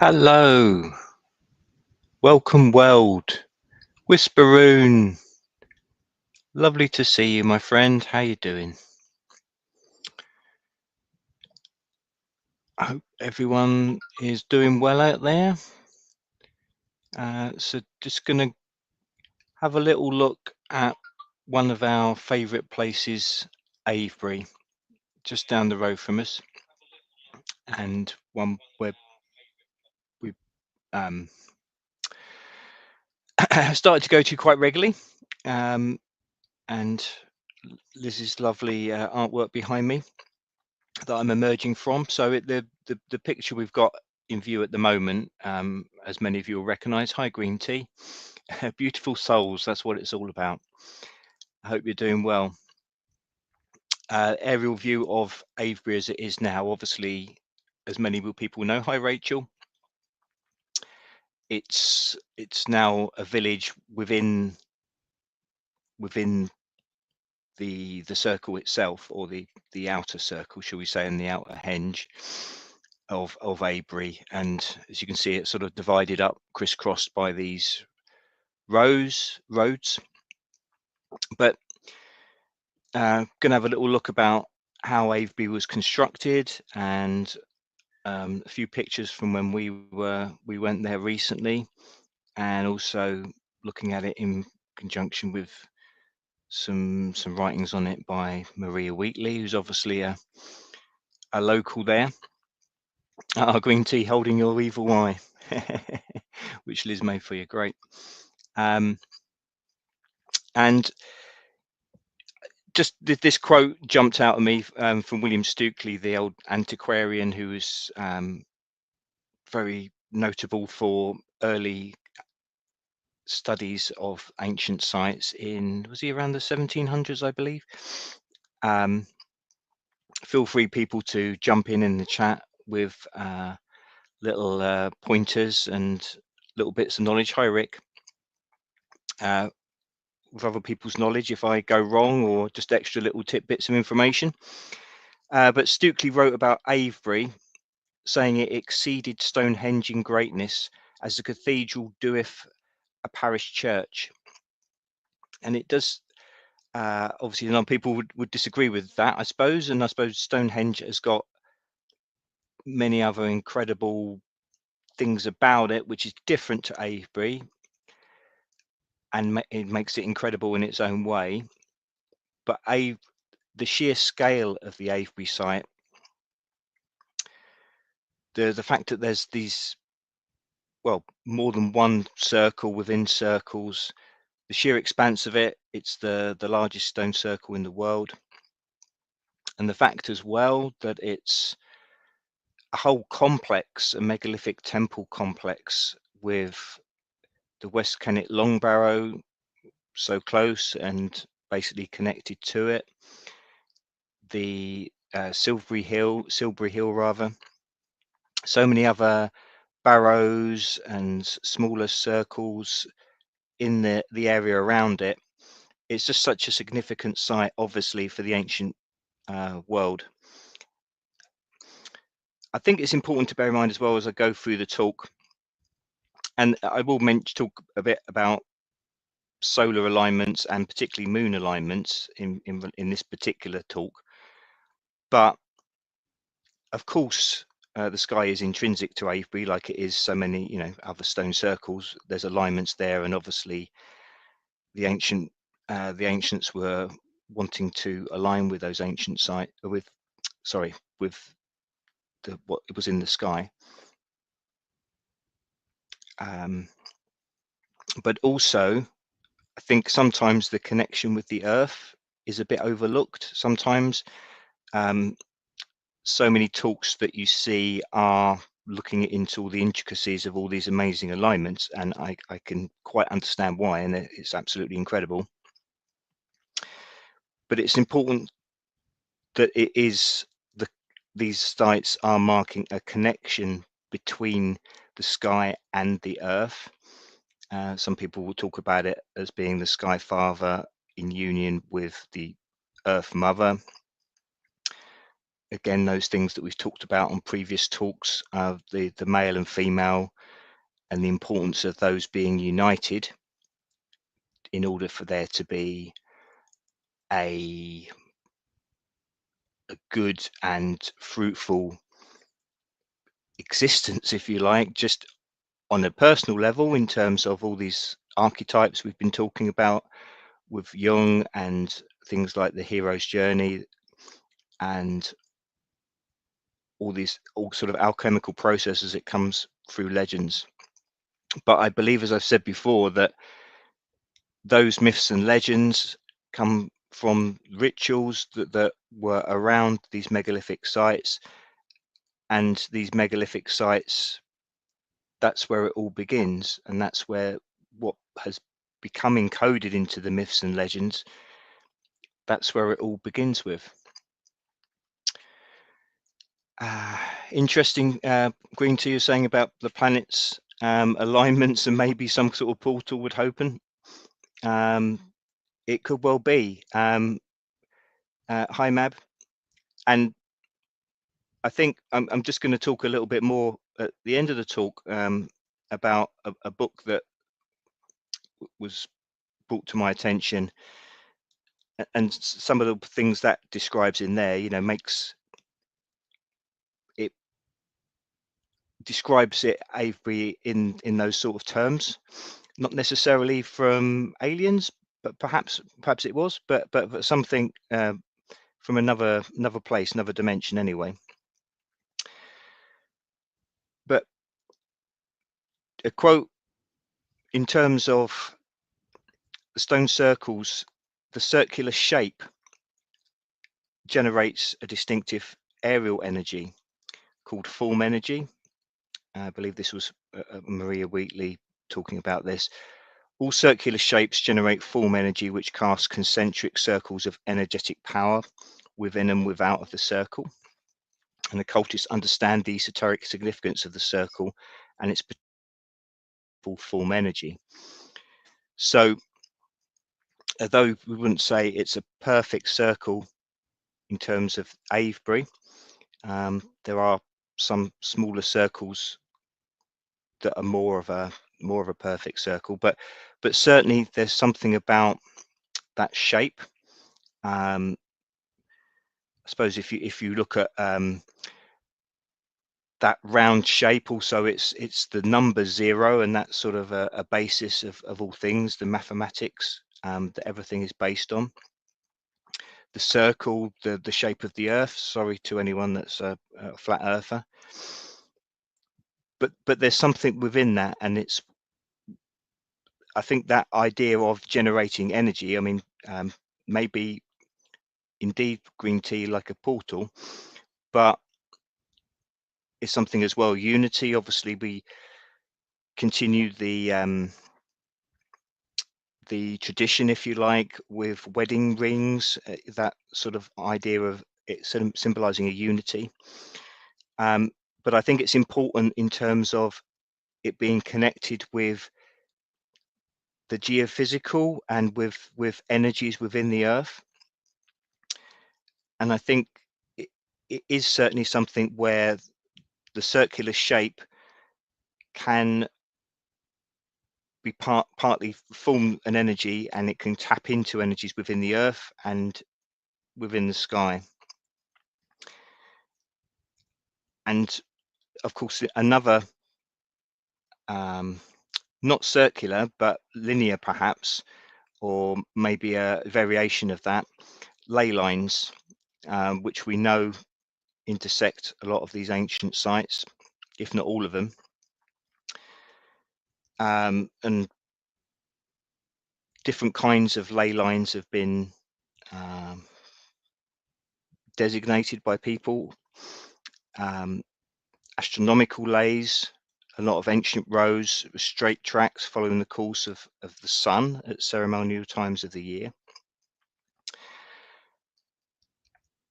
Hello, welcome world, Whisperoon. Lovely to see you, my friend. How you doing? I hope everyone is doing well out there. So just gonna have a little look at one of our favourite places, Avebury, just down the road from us, and one where we started to go to quite regularly. And Liz's lovely artwork behind me that I'm emerging from. So the picture we've got in view at the moment, as many of you will recognise, hi Green Tea, beautiful souls, that's what it's all about. I hope you're doing well. Aerial view of Avebury as it is now, obviously, as many people know. Hi Rachel. It's now a village within the circle itself, or the outer circle, shall we say, in the outer henge of Avebury. And as you can see, it's sort of divided up, crisscrossed by these roads. But gonna have a little look about how Avebury was constructed, and a few pictures from when we went there recently, and also looking at it in conjunction with some writings on it by Maria Wheatley, who's obviously a local there. Green Tea, holding your evil eye, which Liz made for you, great. And just this quote jumped out at me from William Stukeley, the old antiquarian, who was very notable for early studies of ancient sites in, was he around the 1700s, I believe. Feel free, people, to jump in the chat with little pointers and little bits of knowledge. Hi Rick. With other people's knowledge if I go wrong, or just extra little tidbits of information. But Stukeley wrote about Avebury, saying it exceeded Stonehenge in greatness, as the cathedral doeth a parish church. And it does, obviously, some people would disagree with that, I suppose. And I suppose Stonehenge has got many other incredible things about it, which is different to Avebury, and it makes it incredible in its own way. But the sheer scale of the Avebury site, the fact that there's these, well, more than one circle within circles, the sheer expanse of it, it's the largest stone circle in the world. And the fact as well that it's a whole complex, a megalithic temple complex, with the West Kennett Long Barrow so close and basically connected to it, the Silbury Hill rather, so many other barrows and smaller circles in the area around it. It's just such a significant site, obviously, for the ancient world. I think it's important to bear in mind as well, as I go through the talk, and I will talk a bit about solar alignments and particularly moon alignments in this particular talk. But of course, the sky is intrinsic to Avebury, like it is so many, other stone circles. There's alignments there, and obviously the ancients were wanting to align with those ancient sites, with what it was in the sky. But also, I think sometimes the connection with the earth is a bit overlooked. Sometimes so many talks that you see are looking into all the intricacies of all these amazing alignments, and I can quite understand why, and it's absolutely incredible. But it's important that it is these sites are marking a connection between the sky and the earth. Some people will talk about it as being the Sky Father in union with the Earth Mother. again, those things that we've talked about on previous talks, the male and female, and the importance of those being united in order for there to be a good and fruitful existence, if you like, just on a personal level, in terms of all these archetypes we've been talking about with Jung and things like the hero's journey and all sort of alchemical processes that comes through legends. But I believe, as I've said before, that those myths and legends come from rituals that were around these megalithic sites, and these megalithic sites, that's where it all begins, and that's where what has become encoded into the myths and legends, that's where it all begins with. Interesting, Green Tea, you're saying about the planets alignments and maybe some sort of portal would open. It could well be. Hi, Mab. And I think I'm just going to talk a little bit more at the end of the talk about a book that was brought to my attention, and some of the things that describes in there, describes it, Avebury, in those sort of terms, not necessarily from aliens, but perhaps it was, but something from another place, another dimension anyway. But a quote in terms of the stone circles: the circular shape generates a distinctive aerial energy called form energy. I believe this was Maria Wheatley talking about this. All circular shapes generate form energy, which casts concentric circles of energetic power within and without of the circle. And occultists understand the esoteric significance of the circle and its form energy. So, although we wouldn't say it's a perfect circle in terms of Avebury, there are some smaller circles that are more of a perfect circle, but certainly there's something about that shape. I suppose if you look at that round shape, also it's the number 0, and that's sort of a basis of all things, the mathematics that everything is based on. The circle, the shape of the earth, sorry to anyone that's a flat earther, but there's something within that, and I think that idea of generating energy, I mean, maybe indeed Green Tea like a portal, but it's something as well. Unity, obviously, we continue the tradition, if you like, with wedding rings, that sort of idea of it symbolizing a unity. But I think it's important in terms of it being connected with the geophysical and with energies within the earth. And I think it is certainly something where the circular shape can be partly form an energy, and it can tap into energies within the earth and within the sky. And of course, another not circular but linear perhaps, or maybe a variation of that, ley lines, which we know intersect a lot of these ancient sites, if not all of them. And different kinds of ley lines have been designated by people. Astronomical leys, a lot of ancient rows, straight tracks following the course of the sun at ceremonial times of the year.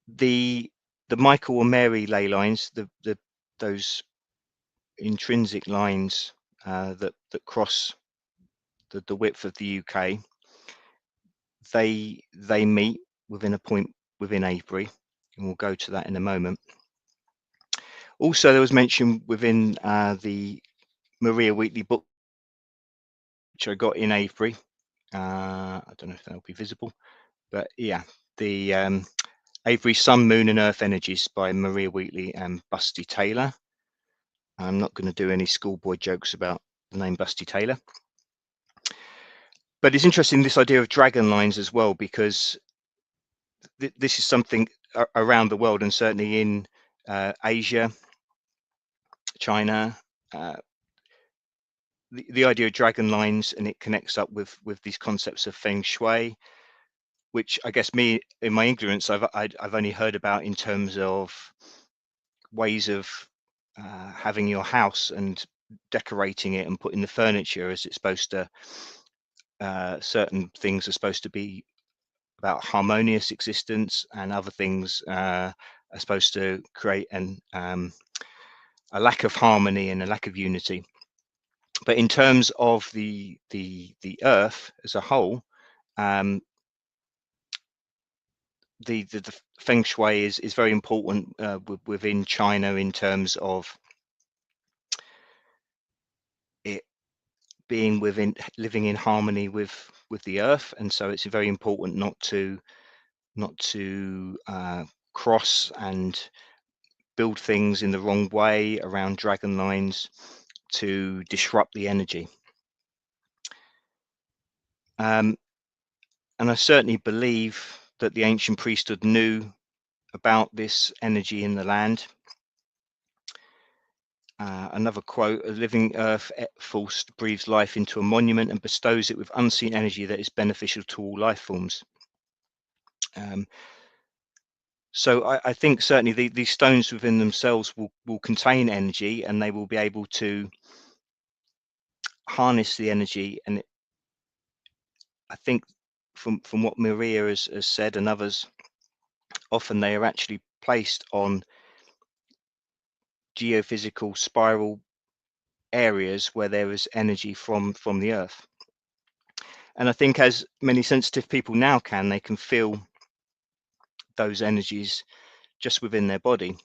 The Michael or Mary ley lines, those intrinsic lines that cross the width of the UK, they meet within a point within Avebury, and we'll go to that in a moment. Also, there was mention within the Maria Wheatley book, which I got in Avebury. I don't know if that'll be visible, but yeah, the Avebury Sun, Moon and Earth Energies by Maria Wheatley and Busty Taylor. I'm not going to do any schoolboy jokes about the name Busty Taylor. But it's interesting, this idea of dragon lines as well, because this is something around the world, and certainly in Asia, China, the idea of dragon lines, and it connects up with these concepts of feng shui, which I guess me, in my ignorance, I've only heard about in terms of ways of having your house and decorating it and putting the furniture as it's supposed to. Certain things are supposed to be about harmonious existence, and other things are supposed to create a lack of harmony and a lack of unity. But in terms of the earth as a whole, the feng shui is very important within China, in terms of it being living in harmony with the earth. And so it's very important not to cross and build things in the wrong way around dragon lines to disrupt the energy. And I certainly believe that the ancient priesthood knew about this energy in the land. Another quote: "A living earth force breathes life into a monument and bestows it with unseen energy that is beneficial to all life forms." So I think certainly these stones within themselves will contain energy, and they will be able to harness the energy. And I think from what Maria has said, and others, often they are actually placed on geophysical spiral areas where there is energy from the earth. And I think, as many sensitive people now can, they can feel those energies just within their body,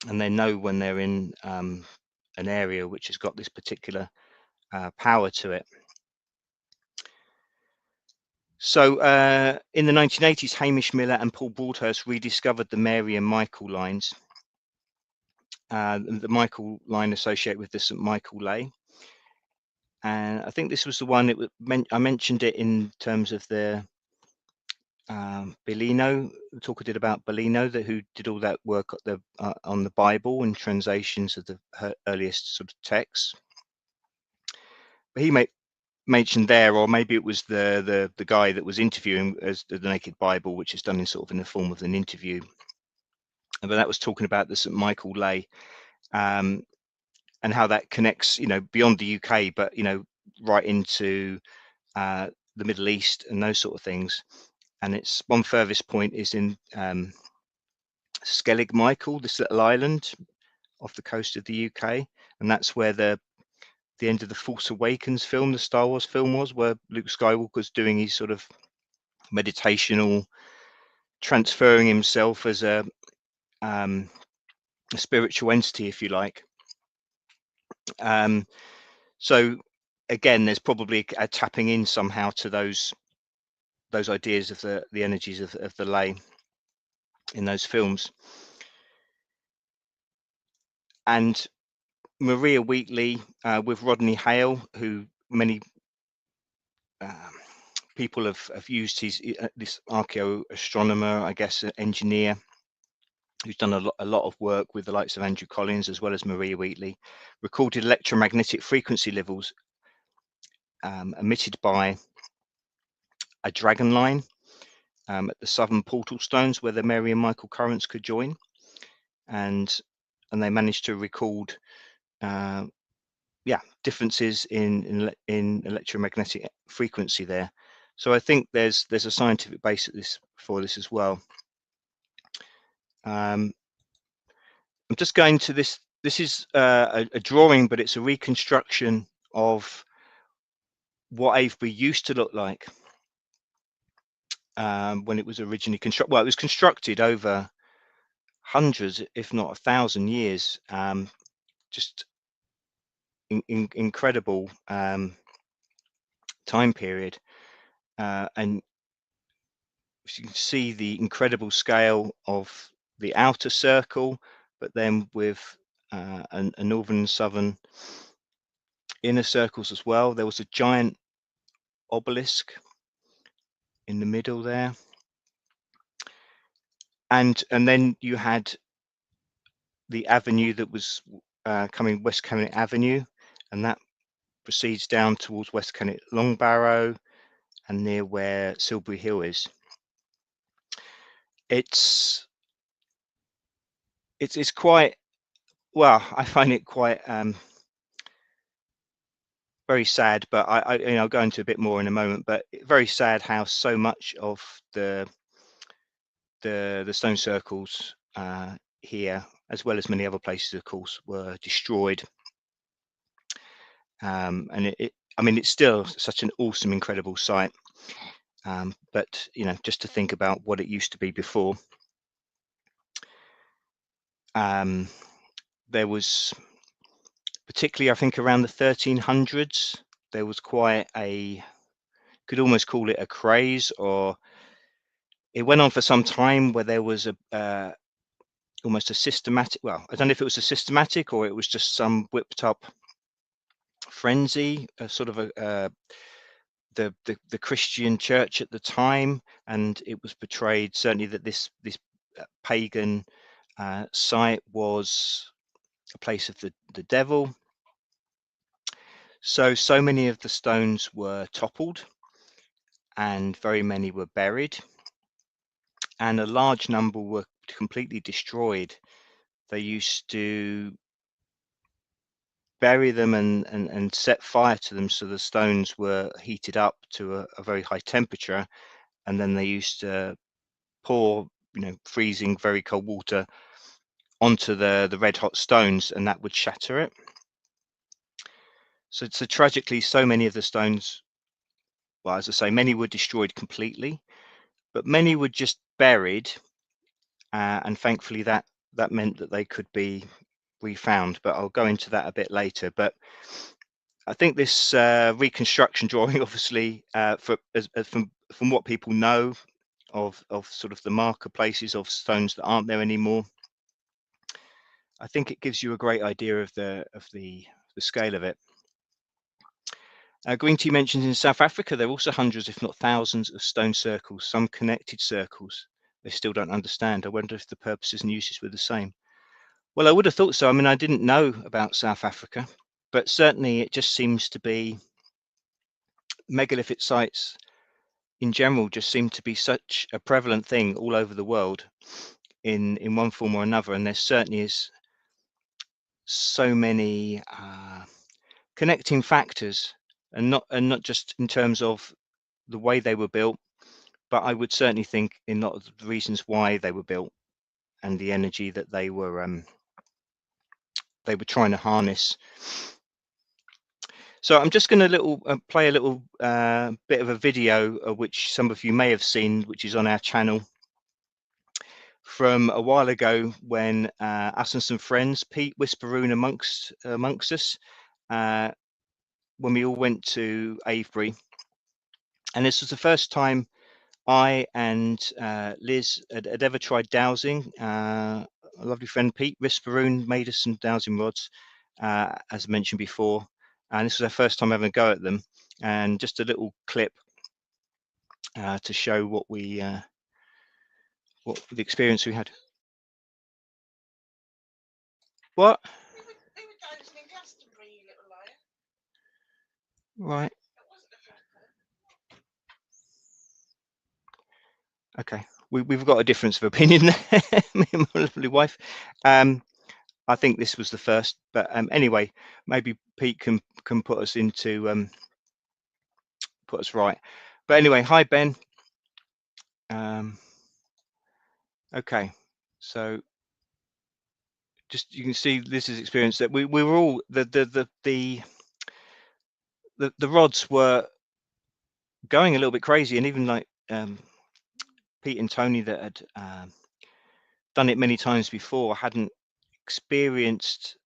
and they know when they're in an area which has got this particular power to it. So in the 1980s, Hamish Miller and Paul Broadhurst rediscovered the Mary and Michael lines, the Michael line associated with the St. Michael lay. And I think this was the one I mentioned it in terms of the Bellino, the talk I did about Bellino, who did all that work on the Bible and translations of the earliest sort of texts. But he mentioned there, or maybe it was the guy that was interviewing as the Naked Bible, which is done in sort of in the form of an interview. But that was talking about the St. Michael lay, and how that connects, beyond the UK, but right into the Middle East and those sort of things. And its one furthest point is in Skellig Michael, this little island off the coast of the UK, and that's where the end of the Force Awakens film, the Star Wars film, was, where Luke Skywalker's doing his sort of meditational, transferring himself as a spiritual entity, if you like. So again, there's probably a tapping in somehow to those ideas of the energies of the lay in those films. And Maria Wheatley with Rodney Hale, who many people have used, this archaeoastronomer, I guess, engineer, who's done a lot of work with the likes of Andrew Collins as well as Maria Wheatley, recorded electromagnetic frequency levels emitted by a dragon line at the southern portal stones where the Mary and Michael currents could join, and they managed to record differences in electromagnetic frequency there. So I think there's a scientific base for this as well. I'm just going to this is a drawing, but it's a reconstruction of what Avebury used to look like. when it was originally constructed. Well, it was constructed over hundreds, if not 1,000 years. Just incredible time period, and you can see the incredible scale of the outer circle, but then with a northern and southern inner circles as well. There was a giant obelisk in the middle there, and then you had the avenue that was coming West Kennett Avenue, and that proceeds down towards West Kennett Long Barrow and near where Silbury Hill is. It's quite, well, I find it quite very sad, but I'll go into a bit more in a moment. But very sad how so much of the stone circles here, as well as many other places, of course, were destroyed. And I mean, it's still such an awesome, incredible site. But just to think about what it used to be before. There was, particularly, I think, around the 1300s, there was quite could almost call it a craze, or it went on for some time where there was almost a systematic, well, I don't know if it was a systematic or it was just some whipped up frenzy, sort of the Christian church at the time, and it was portrayed certainly that this pagan site was a place of the devil. So many of the stones were toppled, and very many were buried, and a large number were completely destroyed. They used to bury them and set fire to them, so the stones were heated up to a very high temperature, and then they used to pour freezing very cold water onto the red hot stones, and that would shatter it. So tragically, so many of the stones, well, as I say, many were destroyed completely, but many were just buried, and thankfully that meant that they could be refound. But I'll go into that a bit later. But I think this reconstruction drawing, obviously, from what people know of sort of the marker places of stones that aren't there anymore, I think it gives you a great idea of the scale of it. Green Tea mentions in South Africa there are also hundreds, if not thousands, of stone circles, some connected circles they still don't understand. I wonder if the purposes and uses were the same. Well, I would have thought so. I mean, I didn't know about South Africa, but certainly it just seems to be, megalithic sites in general just seem to be such a prevalent thing all over the world in one form or another, and there certainly is so many connecting factors, and not just in terms of the way they were built, but I would certainly think in a lot of the reasons why they were built and the energy that they were trying to harness. So I'm just going to play a little bit of a video, which some of you may have seen, which is on our channel, from a while ago when us and some friends, Pete, Whisperoon amongst us, when we all went to Avebury. And this was the first time I and Liz had ever tried dowsing. A lovely friend, Pete Whisperoon, made us some dowsing rods, as I mentioned before. And this was our first time having a go at them. And just a little clip to show what the experience we had. What? They were dowsing in Glastonbury, you little liar. Right. Okay, we've got a difference of opinion there, me and my lovely wife. I think this was the first, but anyway, maybe Pete can put us into put us right. But anyway, hi Ben. Okay, so just you can see this is experience that we were all the rods were going a little bit crazy, and even like Pete and Tony that had done it many times before hadn't experienced,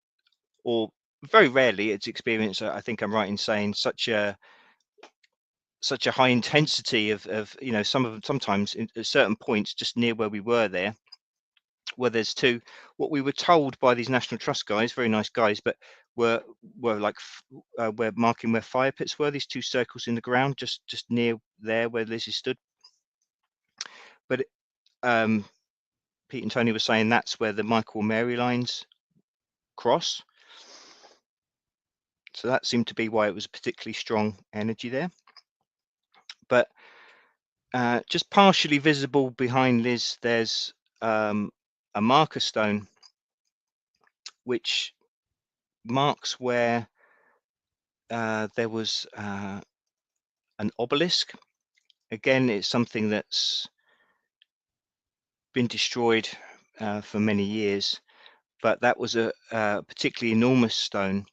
or very rarely it's experienced, I think I'm right in saying, such a high intensity of sometimes at certain points just near where we were there, where there's what we were told by these National Trust guys, very nice guys, but were like we're marking where fire pits were, these 2 circles in the ground just near there where Lizzie stood. But Pete and Tony were saying that's where the Michael and Mary lines cross, so that seemed to be why it was a particularly strong energy there. But just partially visible behind Liz, there's a marker stone which marks where there was an obelisk. Again, it's something that's been destroyed for many years, but that was a particularly enormous stone.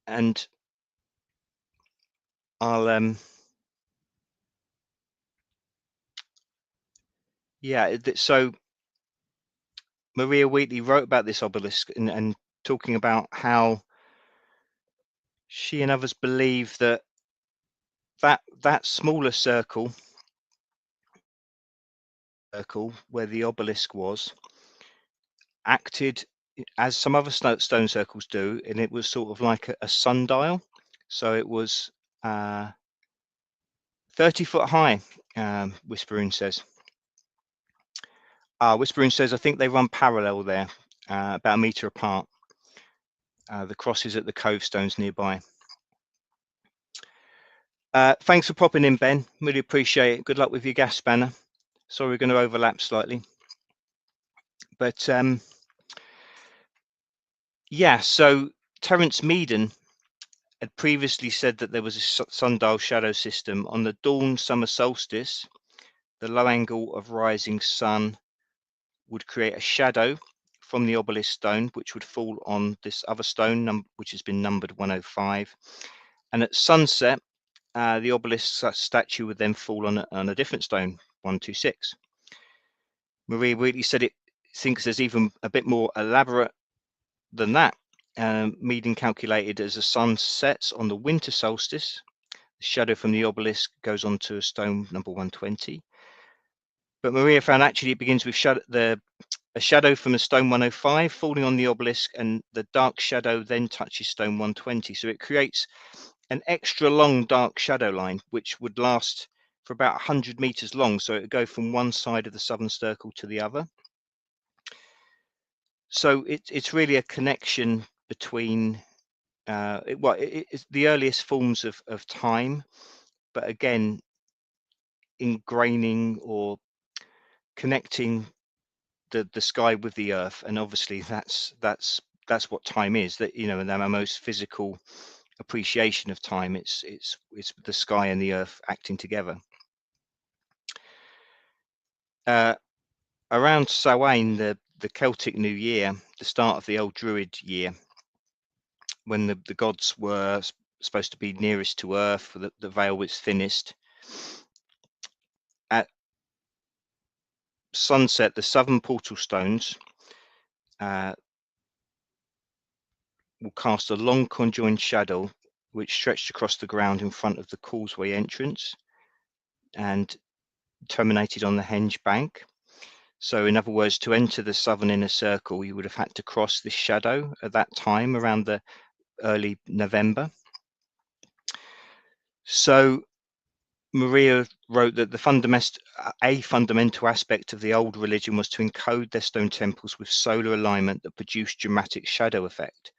And I'll so Maria Wheatley wrote about this obelisk and talking about how she and others believe that smaller circle where the obelisk was acted as some other stone circles do, and it was sort of like a sundial. So it was 30 foot high, Whisperoon says. Whisperoon says, I think they run parallel there, about a metre apart. The cross is at the cove stones nearby. Thanks for popping in, Ben. Really appreciate it. Good luck with your gas spanner. Sorry, we're going to overlap slightly. But yeah, so Terence Meaden had previously said that there was a sundial shadow system on the dawn summer solstice. The low angle of rising sun would create a shadow from the obelisk stone, which would fall on this other stone, which has been numbered 105. And at sunset, the obelisk statue would then fall on a different stone, 126. Maria Wheatley said it thinks there's even a bit more elaborate than that. Meaden calculated as the sun sets on the winter solstice, the shadow from the obelisk goes on to a stone number 120. But Maria found actually it begins with a shadow from a stone 105 falling on the obelisk, and the dark shadow then touches stone 120. So it creates an extra long dark shadow line, which would last for about 100 meters long. So it would go from one side of the southern circle to the other. So it's really a connection between it's the earliest forms of time, but again, ingraining or connecting the sky with the earth. And obviously that's what time is, that, you know, and our most physical appreciation of time, it's the sky and the earth acting together. Around Samhain, the Celtic New Year, the start of the old Druid year, when the gods were supposed to be nearest to earth, the veil was thinnest. At sunset, the southern portal stones will cast a long conjoined shadow which stretched across the ground in front of the causeway entrance and terminated on the henge bank. So in other words, to enter the southern inner circle, you would have had to cross this shadow at that time, around the early November. So Maria wrote that a fundamental aspect of the old religion was to encode their stone temples with solar alignment that produced dramatic shadow effect,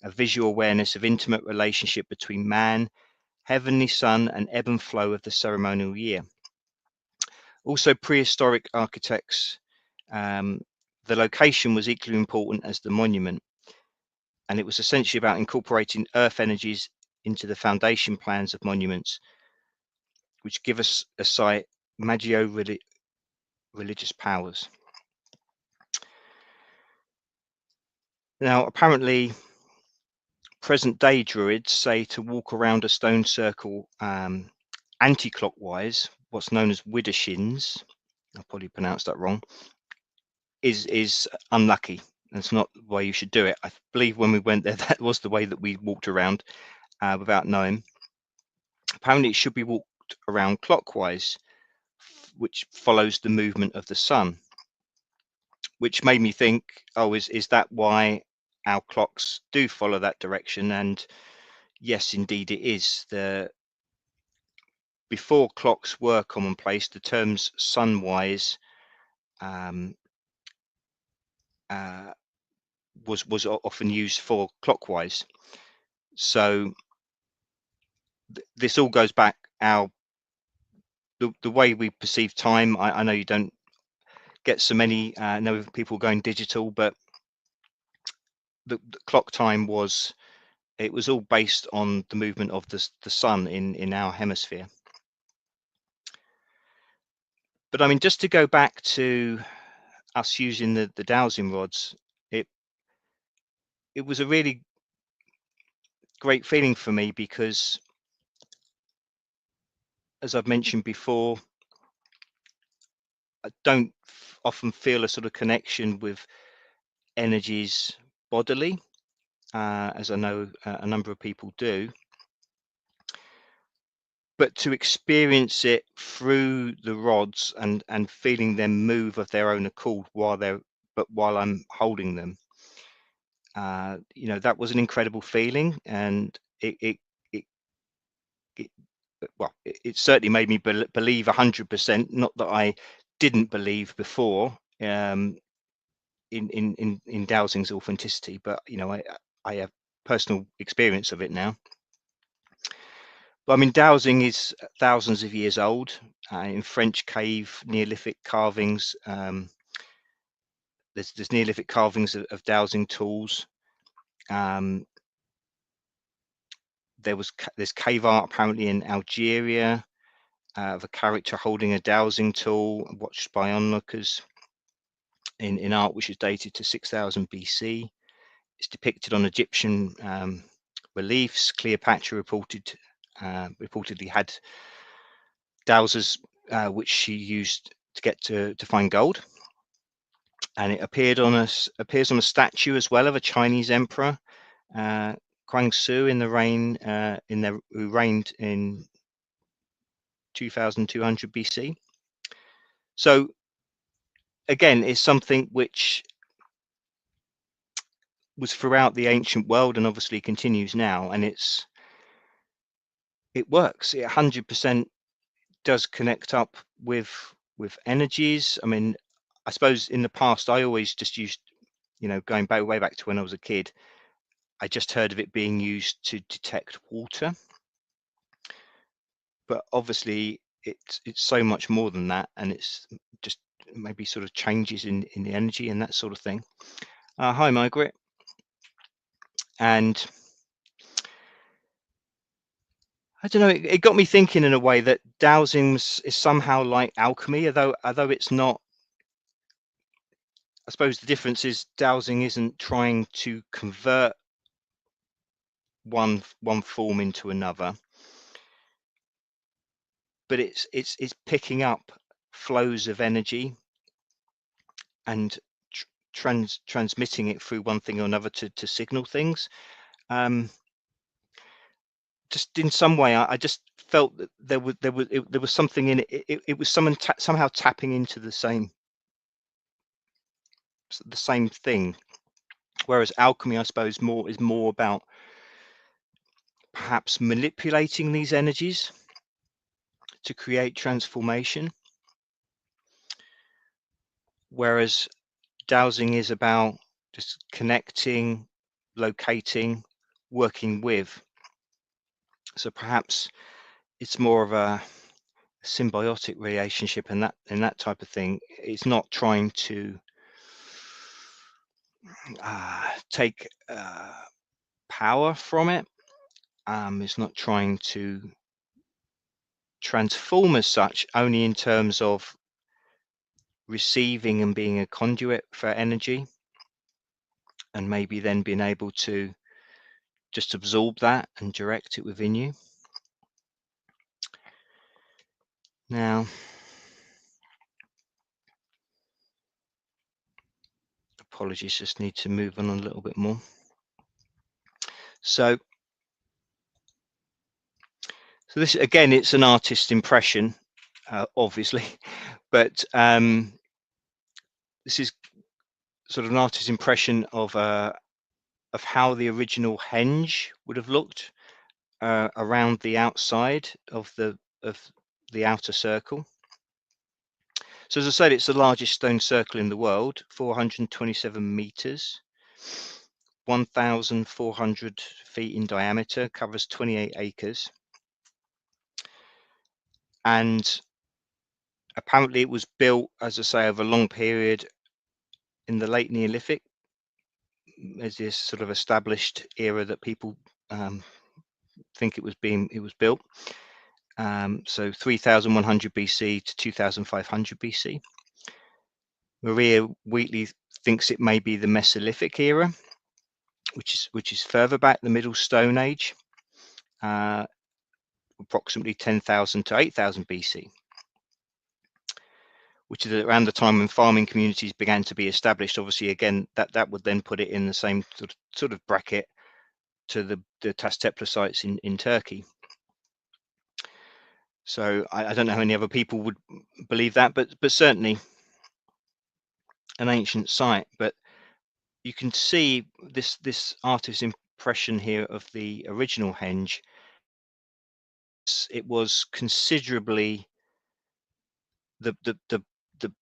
a visual awareness of intimate relationship between man, heavenly sun, and ebb and flow of the ceremonial year. Also, prehistoric architects, the location was equally important as the monument, and it was essentially about incorporating earth energies into the foundation plans of monuments, which give us a site religious powers. Now, apparently, present-day Druids say to walk around a stone circle anti-clockwise, what's known as widdershins, I probably pronounced that wrong, is unlucky. That's not the way you should do it. I believe when we went there, that was the way that we walked around without knowing. Apparently, it should be walked around clockwise, which follows the movement of the sun, which made me think, oh, is that why our clocks do follow that direction? And yes, indeed it is. Before clocks were commonplace, the terms sunwise was often used for clockwise. So this all goes back the way we perceive time. I know you don't get so many know people going digital, but the clock time was all based on the movement of the sun in our hemisphere. But I mean, just to go back to us using the dowsing rods, it was a really great feeling for me, because as I've mentioned before, I don't often feel a sort of connection with energies bodily, as I know a number of people do. But to experience it through the rods and feeling them move of their own accord while I'm holding them, you know, that was an incredible feeling, and it certainly made me believe 100%. Not that I didn't believe before in dowsing's authenticity, but you know, I have personal experience of it now. But I mean, dowsing is thousands of years old. In French cave Neolithic carvings, there's Neolithic carvings of dowsing tools. There's cave art apparently in Algeria of a character holding a dowsing tool, watched by onlookers in art which is dated to 6000 BC. It's depicted on Egyptian reliefs. Cleopatra reportedly had dowsers which she used to get to find gold, and it appears on a statue as well of a Chinese emperor, Guangxu, who reigned in 2200 BC. So again, it's something which was throughout the ancient world and obviously continues now, and it works. It 100% does connect up with energies. I mean, I suppose in the past I always just used, you know, going way back to when I was a kid, I just heard of it being used to detect water, but obviously it's so much more than that, and it's just maybe sort of changes in the energy and that sort of thing. Hi Margaret. And I don't know, it got me thinking in a way that dowsing is somehow like alchemy, although it's not. I suppose the difference is dowsing isn't trying to convert one form into another, but it's picking up flows of energy and transmitting it through one thing or another to signal things. Just in some way, I just felt that there was something in it. It was somehow tapping into the same thing. Whereas alchemy, I suppose, is more about perhaps manipulating these energies to create transformation. Whereas dowsing is about just connecting, locating, working with. So perhaps it's more of a symbiotic relationship and that type of thing. It's not trying to take power from it. It's not trying to transform as such, only in terms of receiving and being a conduit for energy, and maybe then being able to just absorb that and direct it within you. Now, apologies, just need to move on a little bit more. So this, again, it's an artist's impression, obviously, but this is sort of an artist's impression of how the original henge would have looked around the outside of the outer circle. So as I said, it's the largest stone circle in the world, 427 meters, 1,400 feet in diameter, covers 28 acres. And apparently it was built, as I say, over a long period in the late Neolithic. There's this sort of established era that people think it was built. So 3,100 BC to 2,500 BC. Maria Wheatley thinks it may be the Mesolithic era, which is further back, the Middle Stone Age, approximately 10,000 to 8,000 BC, which is around the time when farming communities began to be established. Obviously, again, that would then put it in the same sort of bracket to the Taztepla sites in Turkey. So I don't know how many other people would believe that, but certainly an ancient site. But you can see this artist's impression here of the original henge. It was considerably, the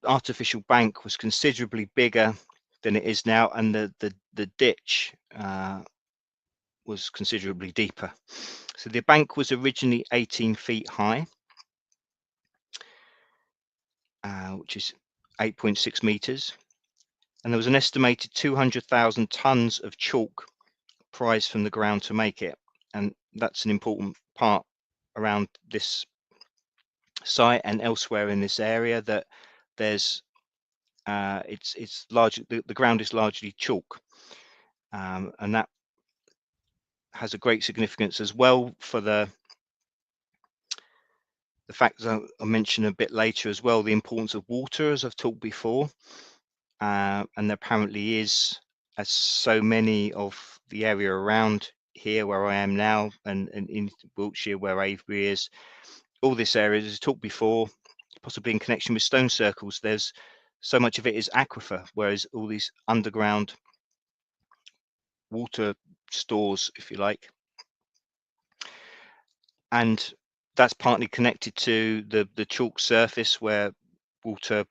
artificial bank was considerably bigger than it is now, and the ditch was considerably deeper. So the bank was originally 18 feet high, which is 8.6 meters, and there was an estimated 200,000 tons of chalk prized from the ground to make it. And that's an important part around this site and elsewhere in this area, that there's it's large, the ground is largely chalk, and that has a great significance as well for the fact that I'll mention a bit later as well, the importance of water, as I've talked before. And there apparently is, as so many of the area around here where I am now, and in Wiltshire where Avebury is, all this area, as I talked before, possibly in connection with stone circles, there's so much of it is aquifer, whereas all these underground water stores, if you like, and that's partly connected to the chalk surface where water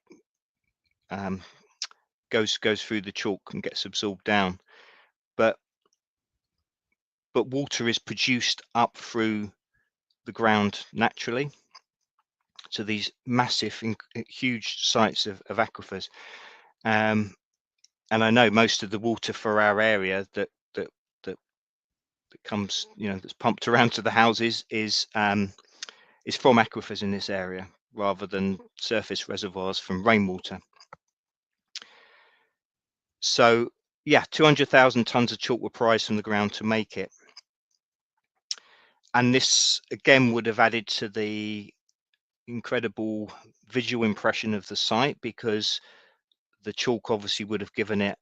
goes through the chalk and gets absorbed down. But water is produced up through the ground naturally. So these massive, huge sites of aquifers, and I know most of the water for our area that comes, that's pumped around to the houses is from aquifers in this area, rather than surface reservoirs from rainwater. So yeah, 200,000 tons of chalk were prized from the ground to make it. And this again would have added to the incredible visual impression of the site, because the chalk obviously would have given it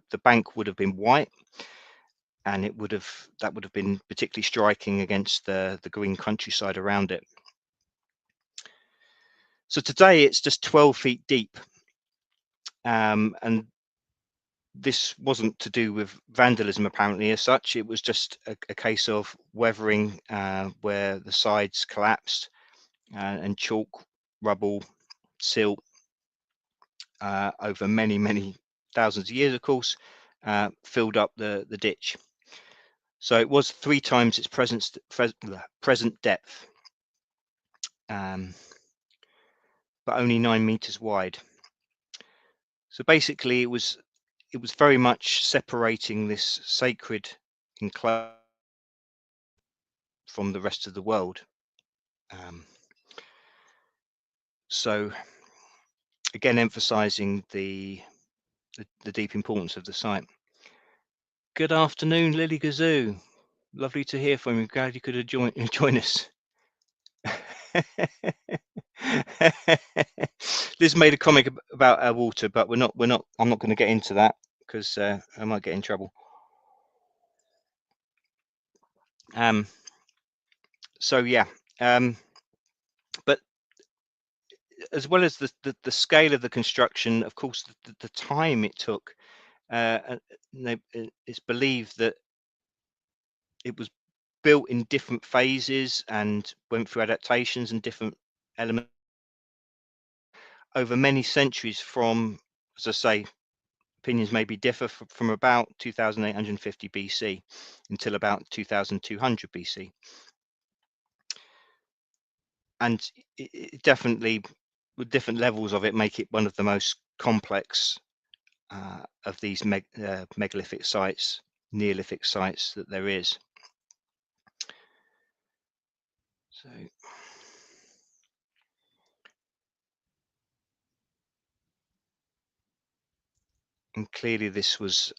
the bank would have been white, and that would have been particularly striking against the green countryside around it. So today it's just 12 feet deep, and this wasn't to do with vandalism apparently as such. It was just a case of weathering, where the sides collapsed, and chalk, rubble, silt, over many thousands of years, of course, filled up the ditch. So it was 3 times its present depth, but only 9 meters wide. So basically, it was very much separating this sacred enclosure from the rest of the world. So again, emphasizing the deep importance of the site. Good afternoon, Lily Gazoo. Lovely to hear from you. Glad you could join us. Liz made a comic about water, but I'm not going to get into that because I might get in trouble. So yeah, but as well as the scale of the construction, of course, the time it took. It's believed that it was built in different phases and went through adaptations and different elements over many centuries from, as I say, opinions maybe differ from about 2850 BC until about 2200 BC. And it definitely, with different levels of it, make it one of the most complex of these megalithic sites, Neolithic sites that there is. So, and clearly this was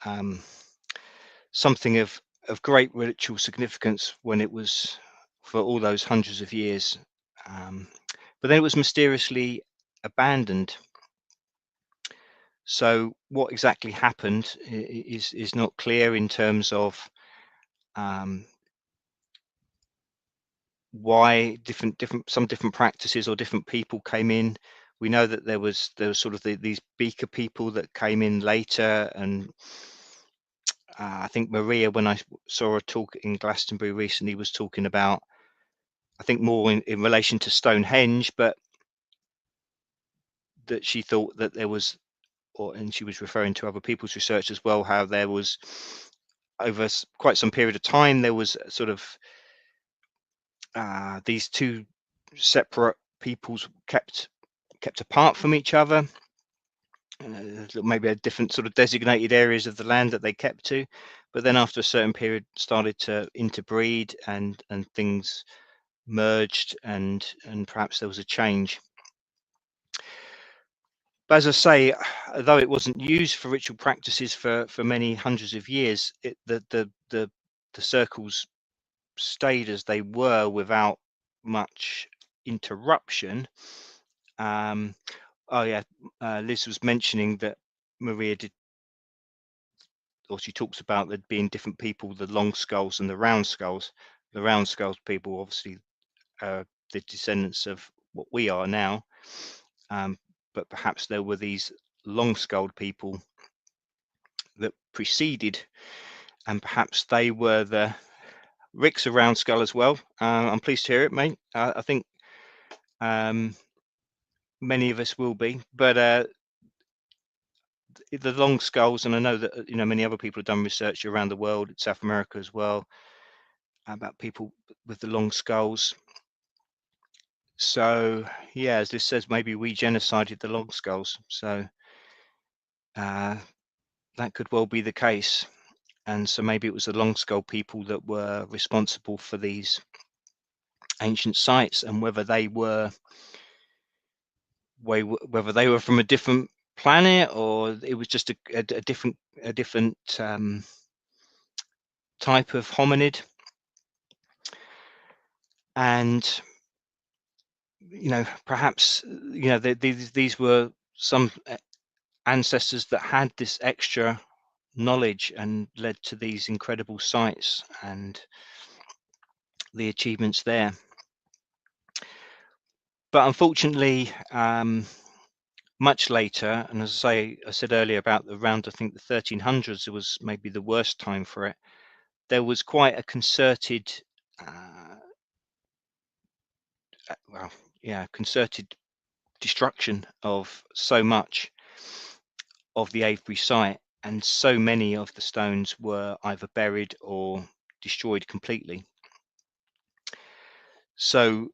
something of great ritual significance when it was for all those hundreds of years, but then it was mysteriously abandoned. So what exactly happened is not clear in terms of why some different practices or different people came in. We know that there was sort of these beaker people that came in later, and I think Maria, when I saw her talk in Glastonbury recently, was talking about, I think more in relation to Stonehenge, but that she thought that there was, and she was referring to other people's research as well, how there was over quite some period of time there was sort of these two separate peoples kept apart from each other. Maybe a different sort of designated areas of the land that they kept to, but then after a certain period started to interbreed and things merged, and perhaps there was a change. But as I say, though it wasn't used for ritual practices for many hundreds of years, the circles stayed as they were without much interruption. Oh yeah, Liz was mentioning that Maria did, or she talks about there being different people, the long skulls and the round skulls. The round skulls people obviously are the descendants of what we are now, but perhaps there were these long skulled people that preceded, and perhaps they were the Rick's a round skull as well. I'm pleased to hear it, mate. I think many of us will be, but the long skulls, and I know that many other people have done research around the world, South America as well, about people with the long skulls. So yeah, as this says, maybe we genocided the long skulls. So that could well be the case. And so maybe it was the long skull people that were responsible for these ancient sites, and whether they were from a different planet, or it was just a different type of hominid. And perhaps these were some ancestors that had this extra knowledge and led to these incredible sites and the achievements there. But unfortunately, much later, and as I said earlier about around, I think the 1300s, it was maybe the worst time for it. There was quite a concerted, concerted destruction of so much of the Avebury site, and so many of the stones were either buried or destroyed completely. So,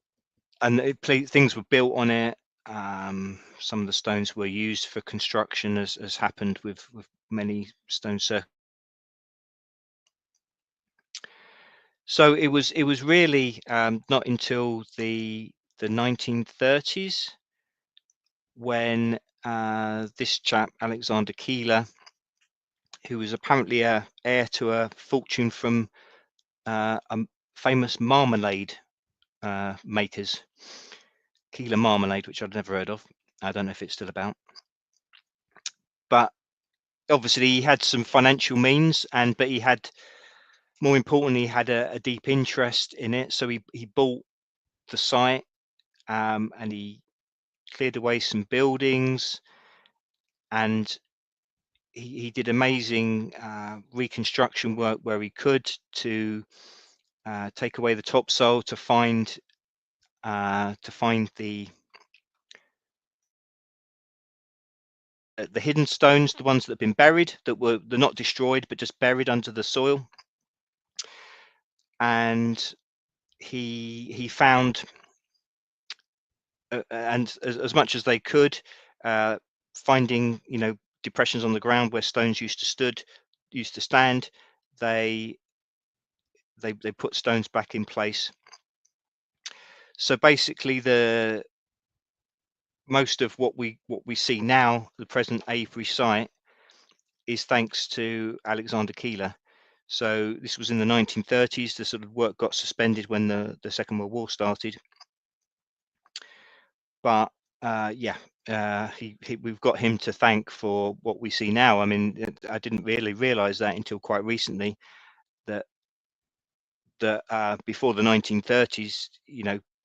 and things were built on it. Some of the stones were used for construction, as happened with many stone circles. So it was really not until the 1930s when this chap Alexander Keeler who was apparently a heir to a fortune from a famous marmalade makers, Keeler Marmalade, which I'd never heard of. I don't know if it's still about, but obviously he had some financial means, but he had, more importantly, he had a deep interest in it. So he bought the site, and he cleared away some buildings, and he did amazing reconstruction work where he could to take away the topsoil to find the hidden stones, the ones that have been buried, they're not destroyed but just buried under the soil. And he found, and as much as they could, finding depressions on the ground where stones used to stand, they put stones back in place. So basically, most of what we see now, the present Avebury site, is thanks to Alexander Keeler. So this was in the 1930s. The sort of work got suspended when the Second World War started. But we've got him to thank for what we see now. I mean, I didn't really realise that until quite recently, that before the 1930s,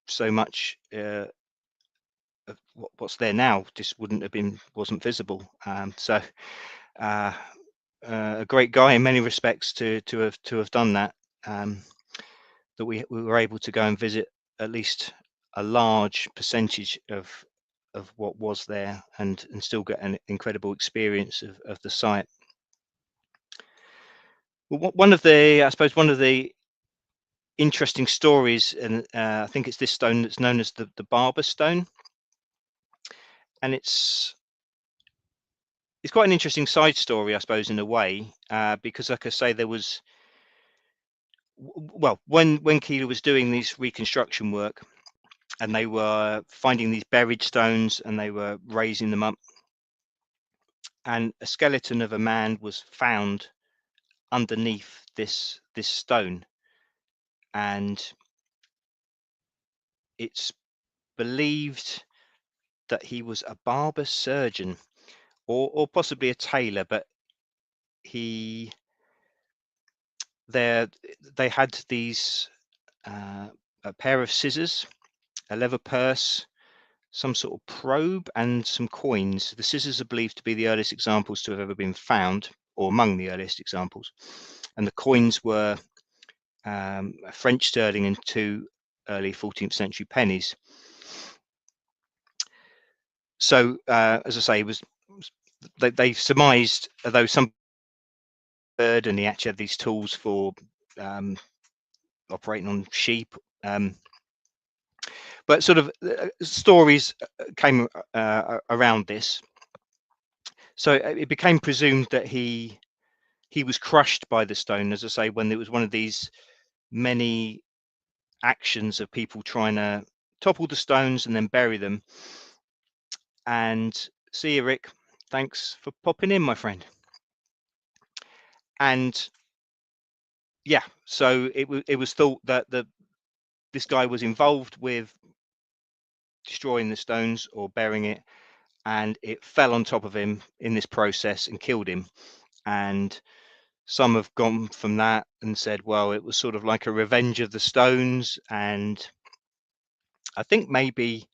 so much of what's there now just wasn't visible. So a great guy in many respects to have done that. That we were able to go and visit at least a large percentage of what was there, and still get an incredible experience of the site. Well, one of the interesting stories, and I think it's this stone that's known as the Barber stone, and it's quite an interesting side story, I suppose, in a way, because, like I say, there was, well, when Keeler was doing these reconstruction work, and they were finding these buried stones and they were raising them up, and a skeleton of a man was found underneath this stone, and it's believed that he was a barber surgeon, or possibly a tailor, but they had these a pair of scissors, a leather purse, some sort of probe, and some coins. The scissors are believed to be the earliest examples to have ever been found, or among the earliest examples, and the coins were French sterling and 2 early 14th century pennies. So, as I say, they surmised, although some bird, and he actually had these tools for operating on sheep, but sort of stories came around this. So it became presumed that he was crushed by the stone, as I say, when it was one of these many actions of people trying to topple the stones and then bury them. And see you, Rick. Thanks for popping in, my friend. And yeah, so it was thought that this guy was involved with destroying the stones or burying it, and it fell on top of him in this process and killed him. And some have gone from that and said, well, it was sort of like a revenge of the stones. And I think maybe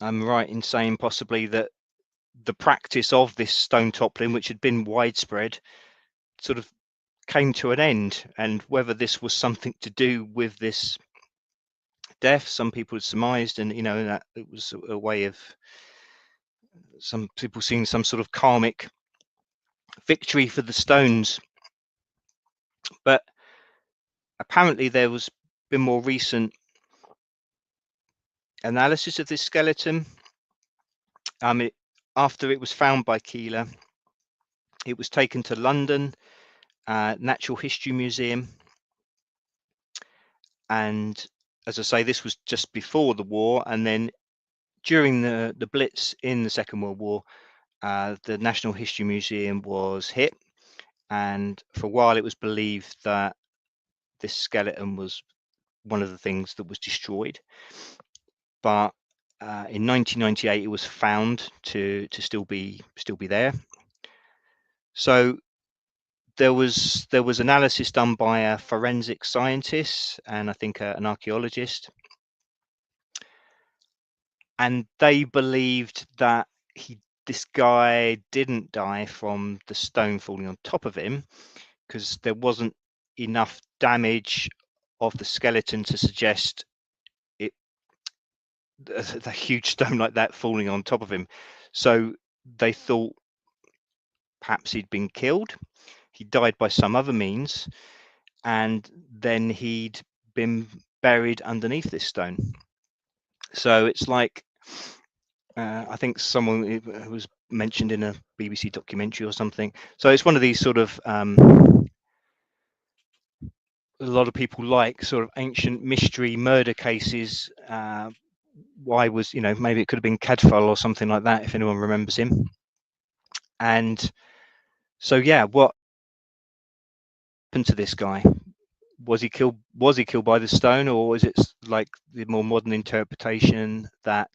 I'm right in saying possibly that the practice of this stone toppling, which had been widespread, sort of came to an end. And whether this was something to do with this death, some people had surmised, and that it was a way of some people seeing some sort of karmic victory for the stones. But apparently there was been more recent analysis of this skeleton. After it was found by Keeler, it was taken to London Natural History Museum, and as I say, this was just before the war, and then during the Blitz in the Second World War, the National History Museum was hit, and for a while it was believed that this skeleton was one of the things that was destroyed. But in 1998, it was found to still be there. So there was analysis done by a forensic scientist and I think an archaeologist, and they believed that this guy didn't die from the stone falling on top of him, because there wasn't enough damage of the skeleton to suggest it a huge stone like that falling on top of him. So they thought perhaps he'd been killed, he died by some other means, and then he'd been buried underneath this stone. So it's like, I think someone, it was mentioned in a BBC documentary or something. So it's one of these sort of, a lot of people like sort of ancient mystery murder cases. Why was, maybe it could have been Cadfael or something like that, if anyone remembers him. And so, yeah, what happened to this guy? Was he killed by the stone, or is it like the more modern interpretation that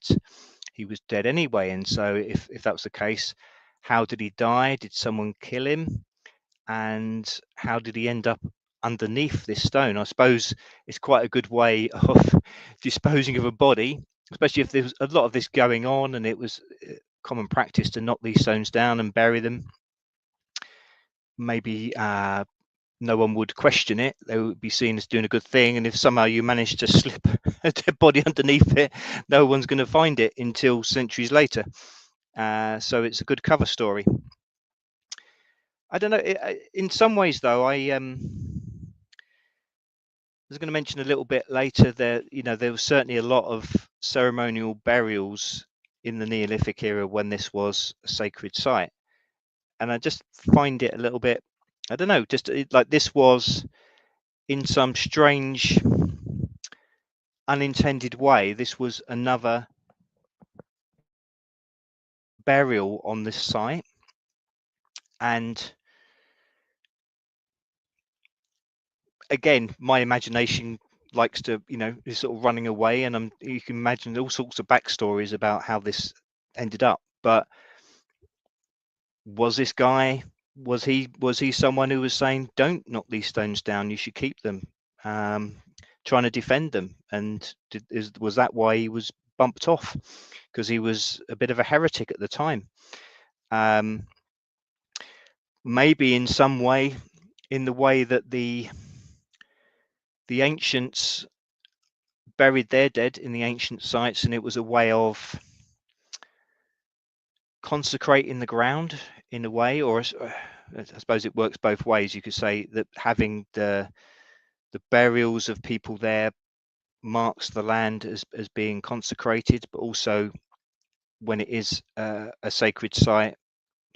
he was dead anyway? And so if that was the case, how did he die? Did someone kill him? And how did he end up underneath this stone? I suppose it's quite a good way of disposing of a body, especially if there was a lot of this going on and it was common practice to knock these stones down and bury them. Maybe no one would question it. They would be seen as doing a good thing, and if somehow you manage to slip a dead body underneath it, no one's going to find it until centuries later. So it's a good cover story. I don't know. In some ways, though, I was going to mention a little bit later that there was certainly a lot of ceremonial burials in the Neolithic era when this was a sacred site, and I just find it a little bit, I don't know, just like this was, in some strange unintended way, this was another burial on this site. And again, my imagination likes to, is sort of running away, and you can imagine all sorts of backstories about how this ended up. But was this guy, was he someone who was saying, don't knock these stones down, you should keep them, trying to defend them? And was that why he was bumped off? Because he was a bit of a heretic at the time. Maybe in some way, in the way that the ancients buried their dead in the ancient sites, and it was a way of consecrating the ground in a way, or I suppose it works both ways. You could say that having the burials of people there marks the land as being consecrated, but also when it is a sacred site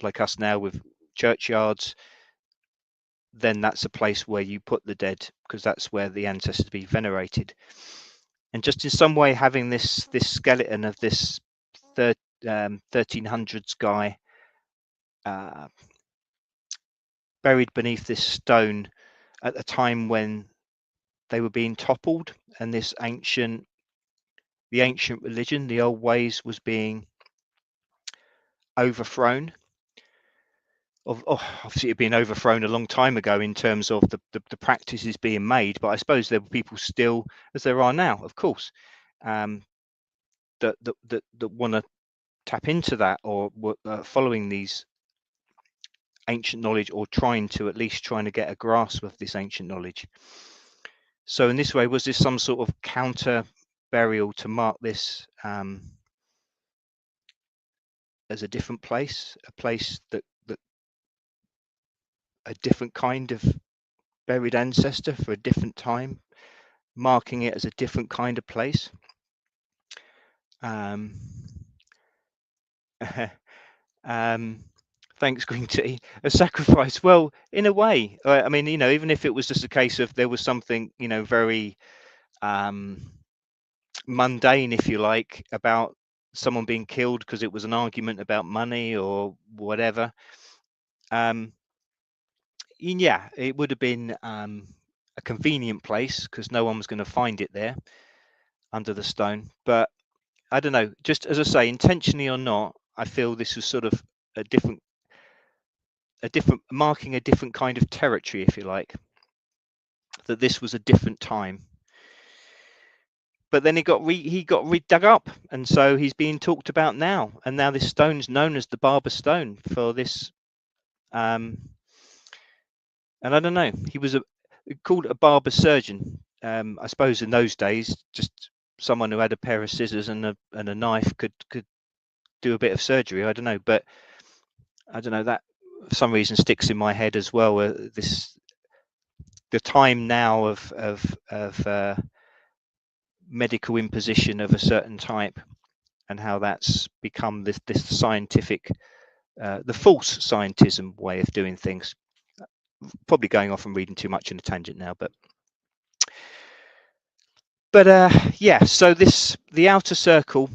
like us now with churchyards, then that's a place where you put the dead, because that's where the ancestors be venerated. And just in some way, having this skeleton of this 1300s guy buried beneath this stone at a time when they were being toppled, and the ancient religion, the old ways, was being overthrown. Obviously, it had been overthrown a long time ago in terms of the practices being made, but I suppose there were people still, as there are now, of course, that want to tap into that, or following these ancient knowledge, or trying to get a grasp of this ancient knowledge. So in this way, was this some sort of counter burial to mark this as a different place, a place that a different kind of buried ancestor for a different time, marking it as a different kind of place? Thanks, Green Tea. A sacrifice. Well, in a way, I mean, even if it was just a case of there was something, very mundane, if you like, about someone being killed because it was an argument about money or whatever. Yeah, it would have been a convenient place because no one was going to find it there under the stone. But I don't know, just as I say, intentionally or not, I feel this was sort of a different marking a different kind of territory, if you like, that this was a different time. But then he got dug up, and so he's being talked about now. And now this stone's known as the Barber Stone for this. And I don't know, he was called a barber surgeon. I suppose in those days, just someone who had a pair of scissors and a knife could do a bit of surgery. I don't know, but I don't know, that for some reason sticks in my head as well. The time now of medical imposition of a certain type, and how that's become this scientific, the false scientism way of doing things. Probably going off and reading too much in a tangent now, but yeah. So the outer circle,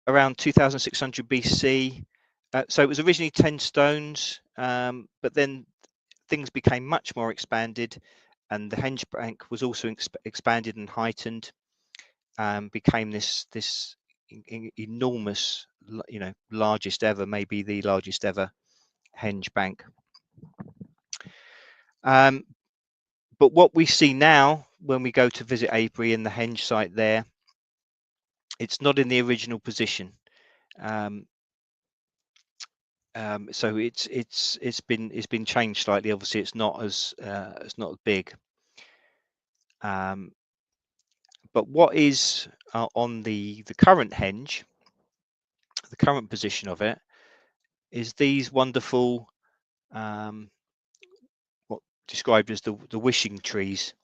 around 2600 BC. So it was originally 10 stones, but then things became much more expanded, and the henge bank was also expanded and heightened, became this enormous, largest ever, maybe the largest ever henge bank. But what we see now when we go to visit Avebury in the henge site there, it's not in the original position. So it's been changed slightly. Obviously, it's not as big. But what is on the current henge, the current position of it, is these wonderful, what described as the wishing trees,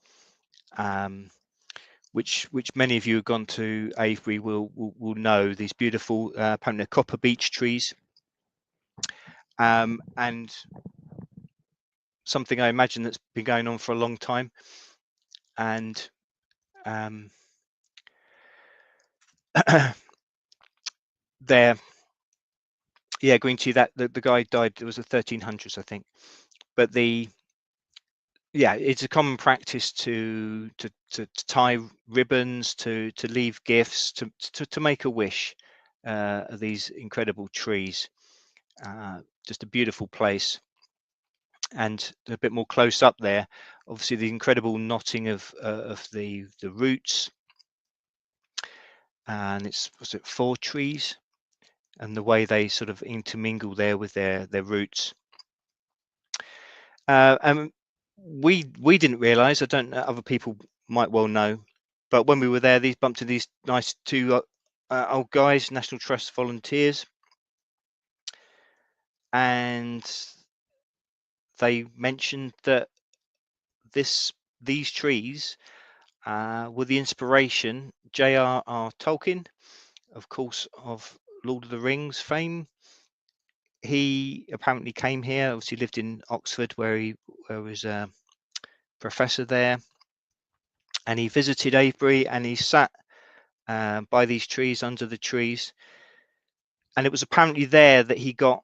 which many of you who've gone to Avebury will know. These beautiful, apparently copper beech trees, and something I imagine that's been going on for a long time. And they're, yeah, going to that the guy died, it was the 1300s, I think. But it's a common practice to tie ribbons, to leave gifts, to make a wish of these incredible trees. Just a beautiful place. And a bit more close up there, obviously the incredible knotting of the roots, and was it 4 trees, and the way they sort of intermingle there with their roots. And we didn't realize, I don't know, other people might well know, but when we were there, these bumped into these nice 2 old guys, National Trust volunteers, and they mentioned that these trees were the inspiration. J.R.R. Tolkien, of course, of Lord of the Rings fame, he apparently came here, obviously lived in Oxford, where he was a professor there, and he visited Avebury, and he sat by these trees, under the trees, and it was apparently there that he got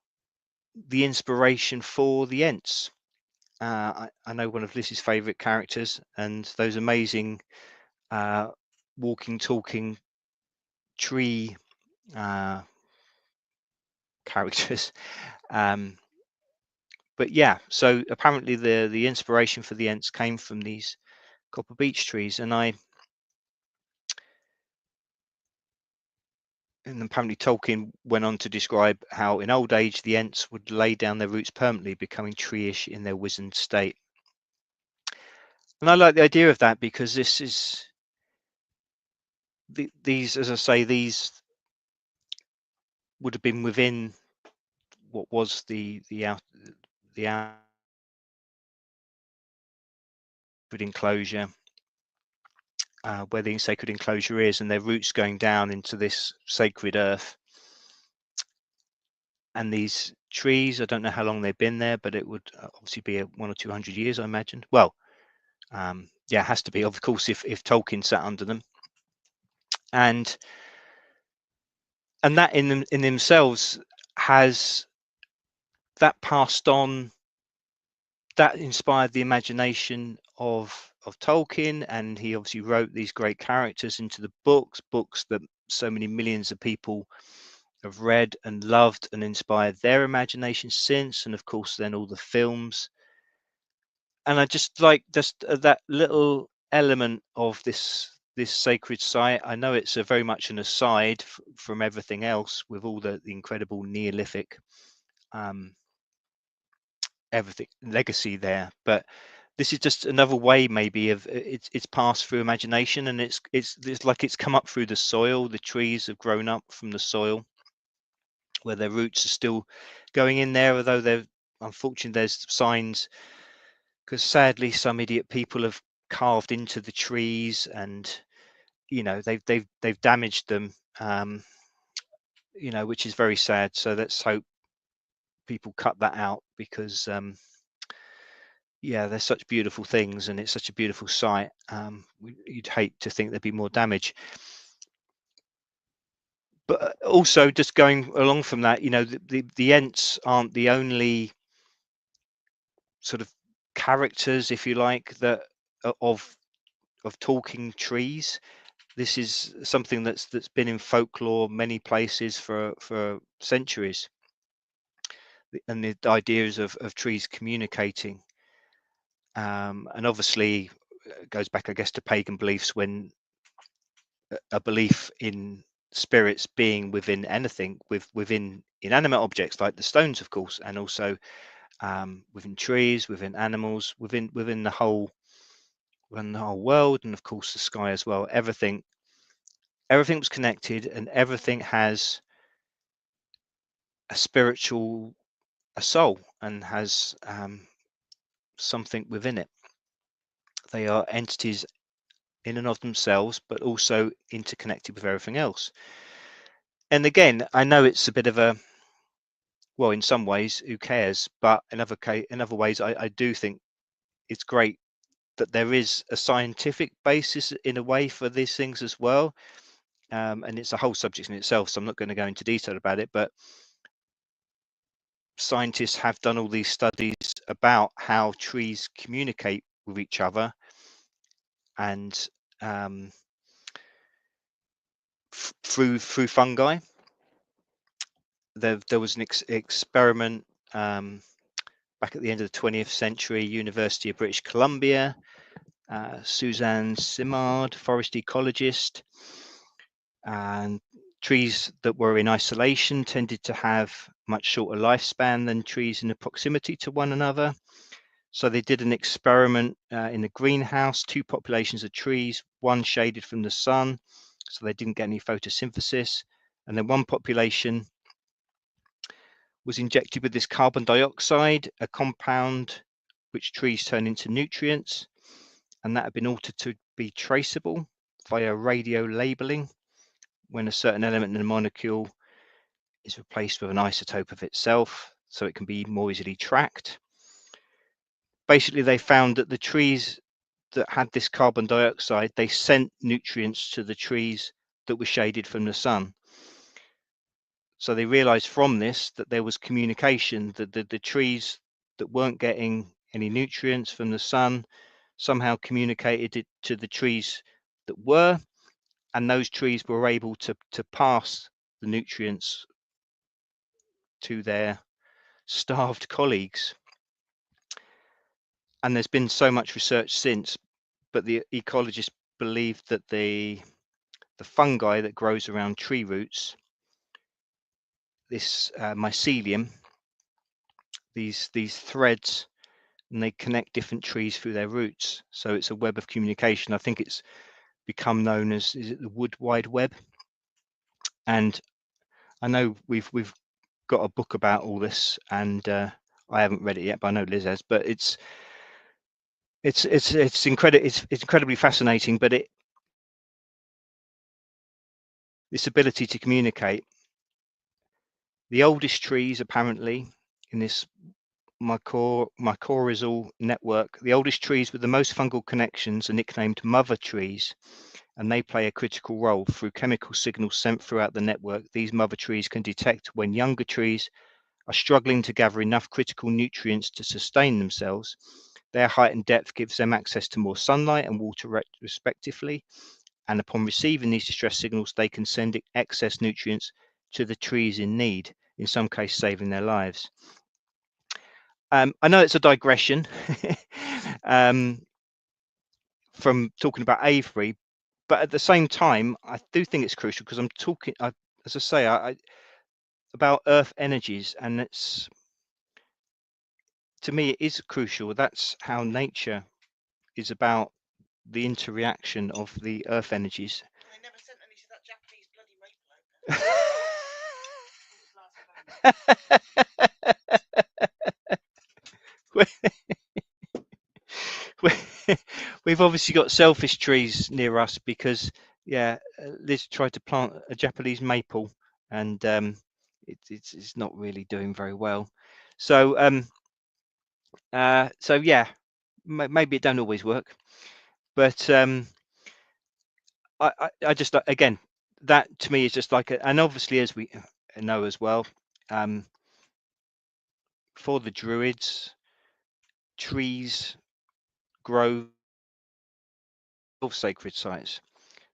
the inspiration for the Ents. I know one of Liz's favourite characters, and those amazing walking, talking tree characters. But yeah, so apparently the inspiration for the Ents came from these copper beech trees, and apparently Tolkien went on to describe how in old age the Ents would lay down their roots permanently, becoming tree-ish in their wizened state. And I like the idea of that, because this is these, as I say, these would have been within what was the enclosure, where the sacred enclosure is, and their roots going down into this sacred earth. And these trees, I don't know how long they've been there, but it would obviously be 100 or 200 years, I imagine. Well, yeah, it has to be, of course, if Tolkien sat under them. and that in themselves has that passed on, that inspired the imagination of Tolkien, and he obviously wrote these great characters into the books that so many millions of people have read and loved and inspired their imagination since, and of course then all the films. And I just like just that little element of this sacred site. I know it's a very much an aside from everything else, with all the incredible Neolithic everything legacy there, but this is just another way maybe of it's passed through imagination, and it's like it's come up through the soil. The trees have grown up from the soil where their roots are still going in there, although they're unfortunately there's signs, because sadly some idiot people have carved into the trees, and they've damaged them, which is very sad. So let's hope people cut that out, because yeah, they're such beautiful things, and it's such a beautiful site. You'd hate to think there'd be more damage. But also, just going along from that, the Ents aren't the only sort of characters, if you like, that of talking trees. This is something that's been in folklore many places for centuries, and the ideas of trees communicating. And obviously, it goes back, I guess, to pagan beliefs, when a belief in spirits being within anything, within inanimate objects like the stones, of course, and also within trees, within animals, within the whole world, and of course the sky as well. Everything was connected, and everything has a soul, and has something within it. They are entities in and of themselves, but also interconnected with everything else. And again, I know it's a bit of a, well, in some ways, who cares? But in other ways, I do think it's great that there is a scientific basis in a way for these things as well. And it's a whole subject in itself, so I'm not going to go into detail about it. But scientists have done all these studies about how trees communicate with each other, and through fungi. There was an experiment back at the end of the 20th century, University of British Columbia, Suzanne Simard, forest ecologist, and trees that were in isolation tended to have much shorter lifespan than trees in the proximity to one another. So they did an experiment in a greenhouse, two populations of trees, one shaded from the sun, so they didn't get any photosynthesis, and then one population was injected with this carbon dioxide, a compound which trees turn into nutrients, and that had been altered to be traceable via radio labeling when a certain element in the molecule is replaced with an isotope of itself, so it can be more easily tracked. Basically, they found that the trees that had this carbon dioxide, they sent nutrients to the trees that were shaded from the sun. So they realized from this that there was communication, that the trees that weren't getting any nutrients from the sun somehow communicated it to the trees that were, and those trees were able to pass the nutrients to their starved colleagues. And there's been so much research since, but the ecologists believe that the fungi that grows around tree roots, this mycelium, these threads, and they connect different trees through their roots. So it's a web of communication. I think it's become known as, is it the Wood Wide Web? And I know we've got a book about all this, and I haven't read it yet, but I know Liz has. But it's incredibly fascinating. But this ability to communicate. The oldest trees, apparently, in this mycorrhizal network, the oldest trees with the most fungal connections are nicknamed mother trees, and they play a critical role. Through chemical signals sent throughout the network, these mother trees can detect when younger trees are struggling to gather enough critical nutrients to sustain themselves. Their height and depth gives them access to more sunlight and water respectively, and upon receiving these distress signals, they can send excess nutrients to the trees in need, in some case saving their lives. I know it's a digression from talking about Avebury, but at the same time, I do think it's crucial because I'm talking, as I say, about earth energies, and it's, to me, it is crucial. That's how nature is about the interaction of the earth energies. They never sent any to that Japanese bloody We've obviously got selfish trees near us because, yeah, Liz tried to plant a Japanese maple, and it's not really doing very well. So yeah, maybe it don't always work, but I just, again, that to me is just like and obviously, as we know as well, for the Druids, trees grow of sacred sites.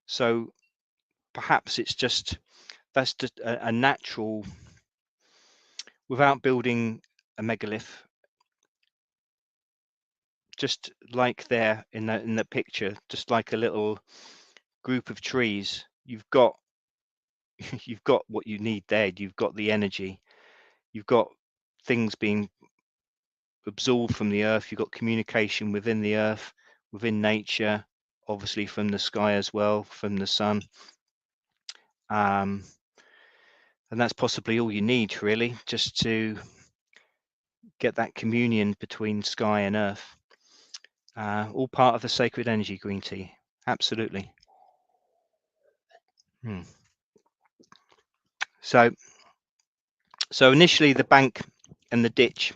So perhaps it's just, that's just a natural, without building a megalith, just like there in the picture, just like a little group of trees, you've got what you need there. You've got the energy, you've got things being absorbed from the earth, you've got communication within the earth, within nature, obviously from the sky as well, from the sun, and that's possibly all you need, really, just to get that communion between sky and earth. All part of the sacred energy, green tea. Absolutely. So initially the bank and the ditch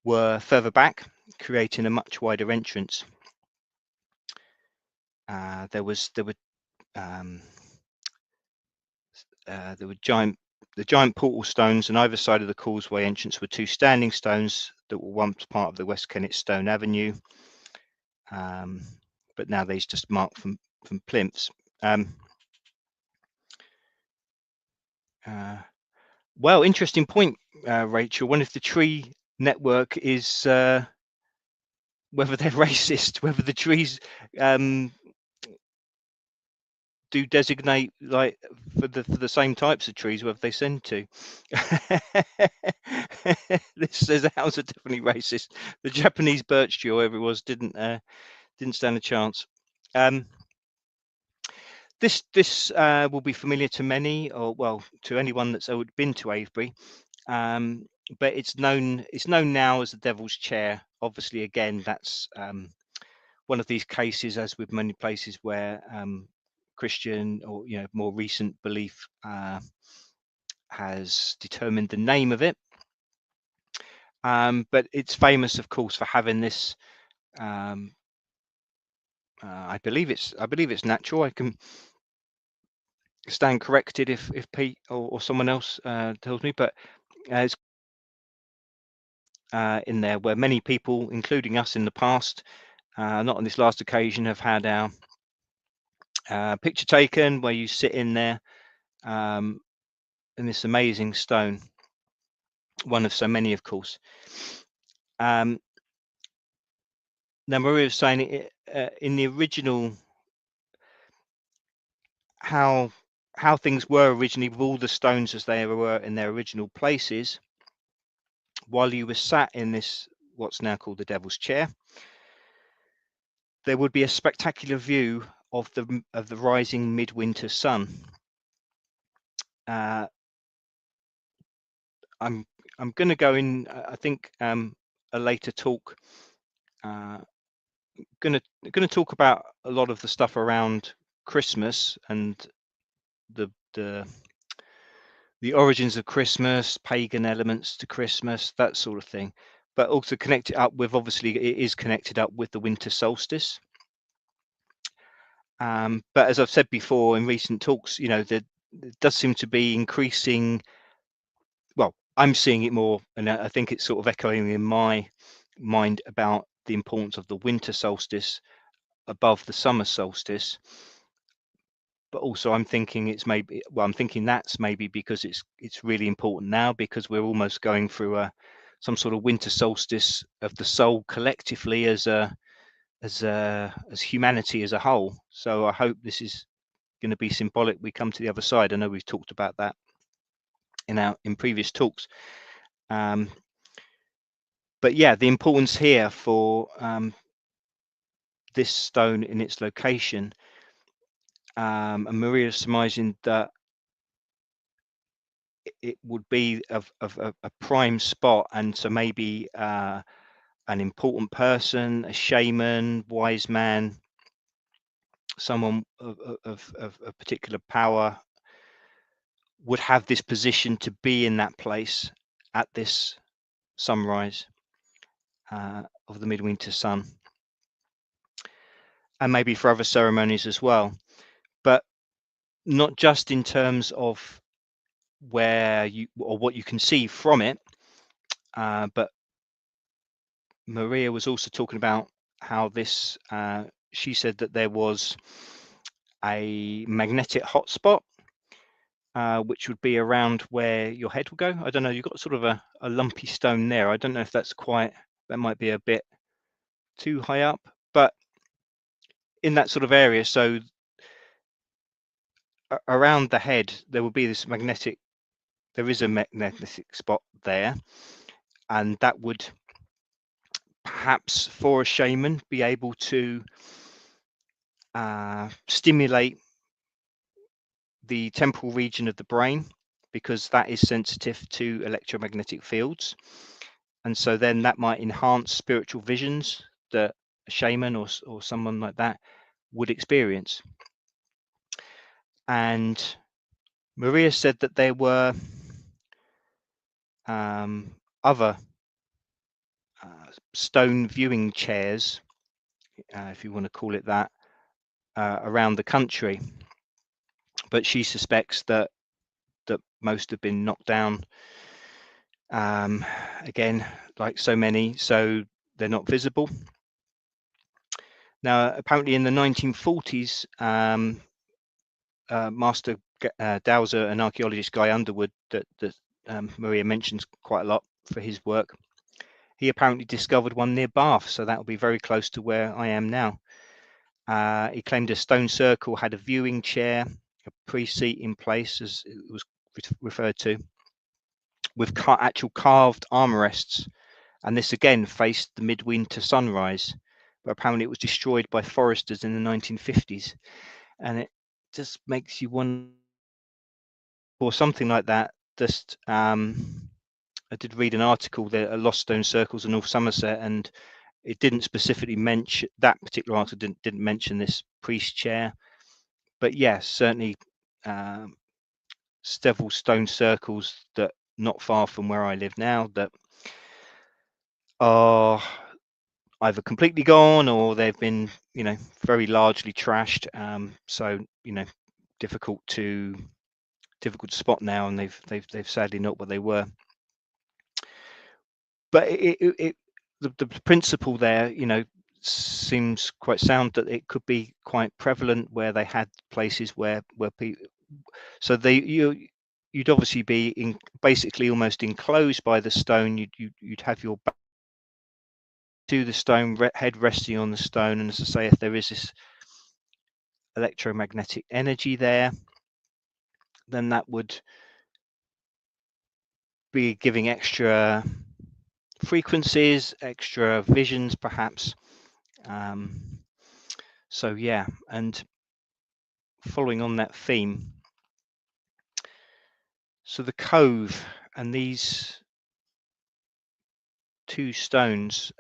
were further back, creating a much wider entrance. There were giant portal stones, and either side of the causeway entrance were two standing stones that were once part of the West Kennett Stone Avenue, but now these just marked from plinths. Well, interesting point, Rachel. One of the tree network is whether they're racist, whether the trees do designate, like, for the same types of trees, whether they send to. This says the house are definitely racist. The Japanese birch tree, or whatever it was, didn't stand a chance. This will be familiar to many, or well, to anyone that's been to Avebury. But it's known now as the Devil's Chair. Obviously, again, that's one of these cases, as with many places where Christian or more recent belief has determined the name of it. But it's famous, of course, for having this. I believe it's natural. I can stand corrected if Pete or someone else tells me, but it's in there where many people, including us in the past, not on this last occasion, have had our picture taken, where you sit in there in this amazing stone, one of so many, of course. Now, Maria was saying in the original, how things were originally with all the stones as they were in their original places. While you were sat in this, what's now called the Devil's Chair, there would be a spectacular view of the rising midwinter sun. I'm going to go in, I think, a later talk. Going to talk about a lot of the stuff around Christmas and the origins of Christmas, pagan elements to Christmas, that sort of thing, but also connect it up with, obviously, it is connected up with the winter solstice. But as I've said before in recent talks, you know, there does seem to be increasing. Well, I'm seeing it more, and I think it's sort of echoing in my mind about the importance of the winter solstice above the summer solstice. But also I'm thinking it's maybe, well, I'm thinking that's maybe because it's really important now, because we're almost going through some sort of winter solstice of the soul collectively as humanity as a whole. So I hope this is going to be symbolic. We come to the other side. I know we've talked about that in previous talks. But yeah, the importance here for this stone in its location, and Maria surmising that it would be of a prime spot, and so maybe an important person, a shaman, wise man, someone of a particular power would have this position to be in that place at this sunrise of the midwinter sun, and maybe for other ceremonies as well, but not just in terms of where you or what you can see from it, but Maria was also talking about how this she said that there was a magnetic hotspot which would be around where your head will go. I don't know, you've got sort of a lumpy stone there. I don't know if that's quite, that might be a bit too high up, but in that sort of area, so around the head there will be this magnetic, there is a magnetic spot there, and that would perhaps for a shaman be able to stimulate the temporal region of the brain, because that is sensitive to electromagnetic fields, and so then that might enhance spiritual visions that a shaman or someone like that would experience. And Maria said that there were other stone viewing chairs, if you want to call it that, around the country, but she suspects that most have been knocked down, again, like so many, so they're not visible. Now, apparently in the 1940s, Master Dowser and archaeologist Guy Underwood, that Maria mentions quite a lot for his work, he apparently discovered one near Bath, so that will be very close to where I am now. He claimed a stone circle had a viewing chair, a pre-seat in place, as it was referred to, with actual carved armrests, and this again faced the midwinter sunrise, but apparently it was destroyed by foresters in the 1950s, and it just makes you wonder, or something like that. Just I did read an article there, Lost Stone Circles in North Somerset, and it didn't specifically mention, that particular article didn't mention this priest chair, but yes, certainly several stone circles that not far from where I live now that are either completely gone or they've been, you know, very largely trashed. So, you know, difficult to spot now, and they've sadly not what they were. But the principle there, you know, seems quite sound, that it could be quite prevalent where they had places where people, so you'd obviously be basically almost enclosed by the stone. You'd have your back to the stone, head resting on the stone, and as I say, if there is this electromagnetic energy there, then that would be giving extra frequencies, extra visions perhaps. So yeah, and following on that theme, so the cove and these two stones,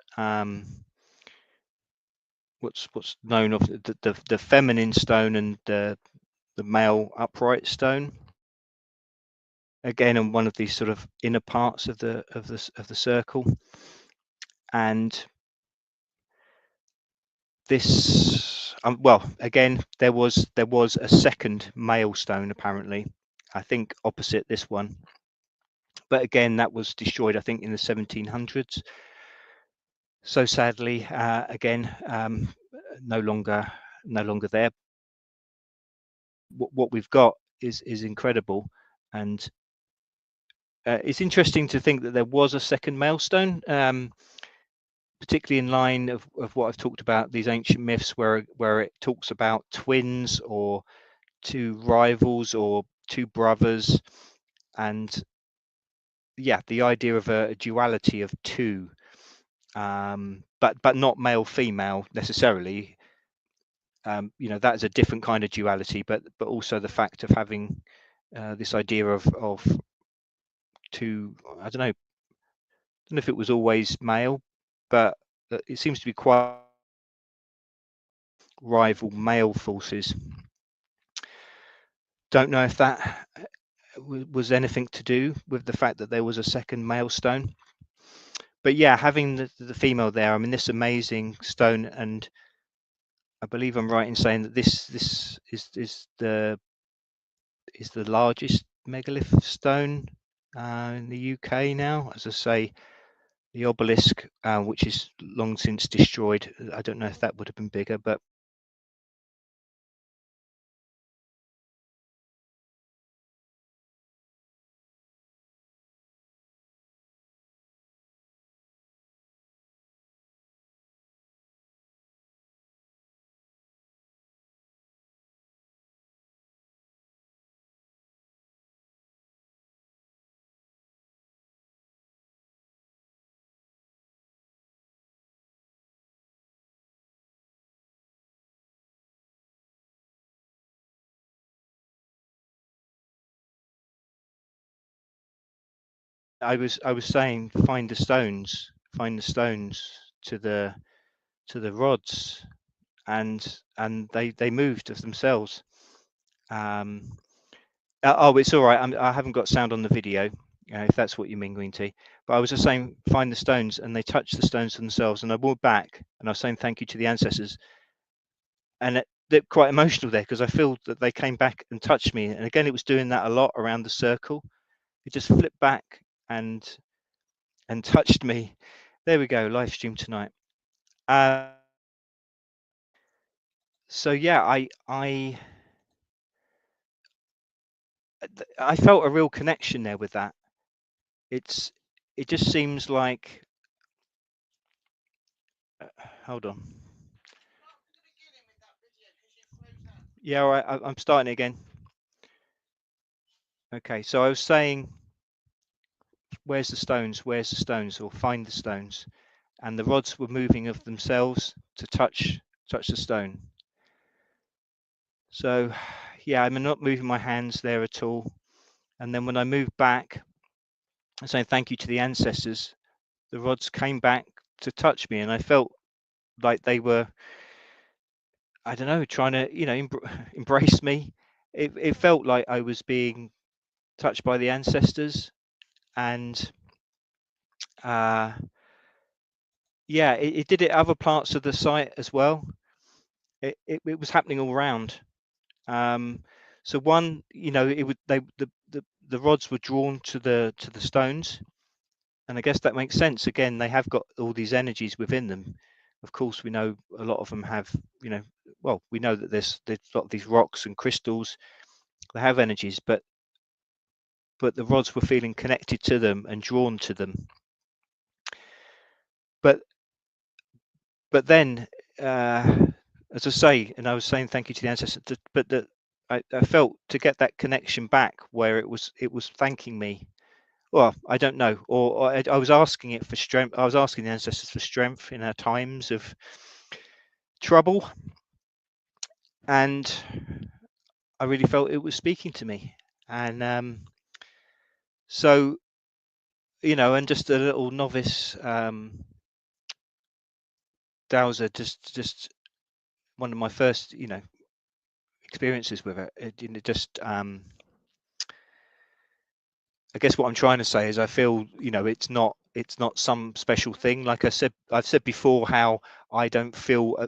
what's known of the feminine stone and the male upright stone, again on one of these sort of inner parts of the circle, and this well, again, there was a second male stone apparently, I think opposite this one, but again that was destroyed I think in the 1700s. So sadly, again, no longer there. What we've got is incredible, and it's interesting to think that there was a second male stone, particularly in line of what I've talked about, these ancient myths where it talks about twins or two rivals or two brothers, and yeah, the idea of a duality of two, but not male female necessarily. You know, that is a different kind of duality, but also the fact of having this idea of two, I don't know if it was always male, but it seems to be quite rival male forces. Don't know if that was anything to do with the fact that there was a second male stone, but yeah, having the female there, I mean, this amazing stone, and I believe I'm right in saying that this is the largest megalith stone in the UK now. As I say, the obelisk, which is long since destroyed, I don't know if that would have been bigger, but I was saying find the stones to the rods, and they moved of themselves. Oh, it's all right. I haven't got sound on the video, if that's what you mean, Green Tea. But I was just saying, find the stones, and they touched the stones themselves. And I walked back, and I was saying thank you to the ancestors, and they're quite emotional there because I feel that they came back and touched me. And again, it was doing that a lot around the circle. It just flipped back and touched me. There we go, live stream tonight. So yeah, I felt a real connection there with that. It just seems like, hold on. Yeah, all right, I'm starting again. Okay, so I was saying, where's the stones, or find the stones, and the rods were moving of themselves to touch the stone. So yeah, I'm not moving my hands there at all. And then when I moved back, I'm saying thank you to the ancestors, the rods came back to touch me, and I felt like they were, I don't know, trying to, embrace me. It felt like I was being touched by the ancestors, and yeah, it did it other parts of the site as well. It was happening all around. So one, it would the rods were drawn to the stones, and I guess that makes sense. Again, they have got all these energies within them. Of course, we know a lot of them have, well, we know that there's a lot of these rocks and crystals, they have energies, but the rods were feeling connected to them and drawn to them. But then, as I say, and I was saying thank you to the ancestors, but that I felt to get that connection back where it was thanking me. Well, I don't know, or I was asking it for strength. I was asking the ancestors for strength in our times of trouble, and I really felt it was speaking to me. And so, and just a little novice dowser, just one of my first, experiences with it just I guess what I'm trying to say is I feel, it's not some special thing. Like I've said before, how I don't feel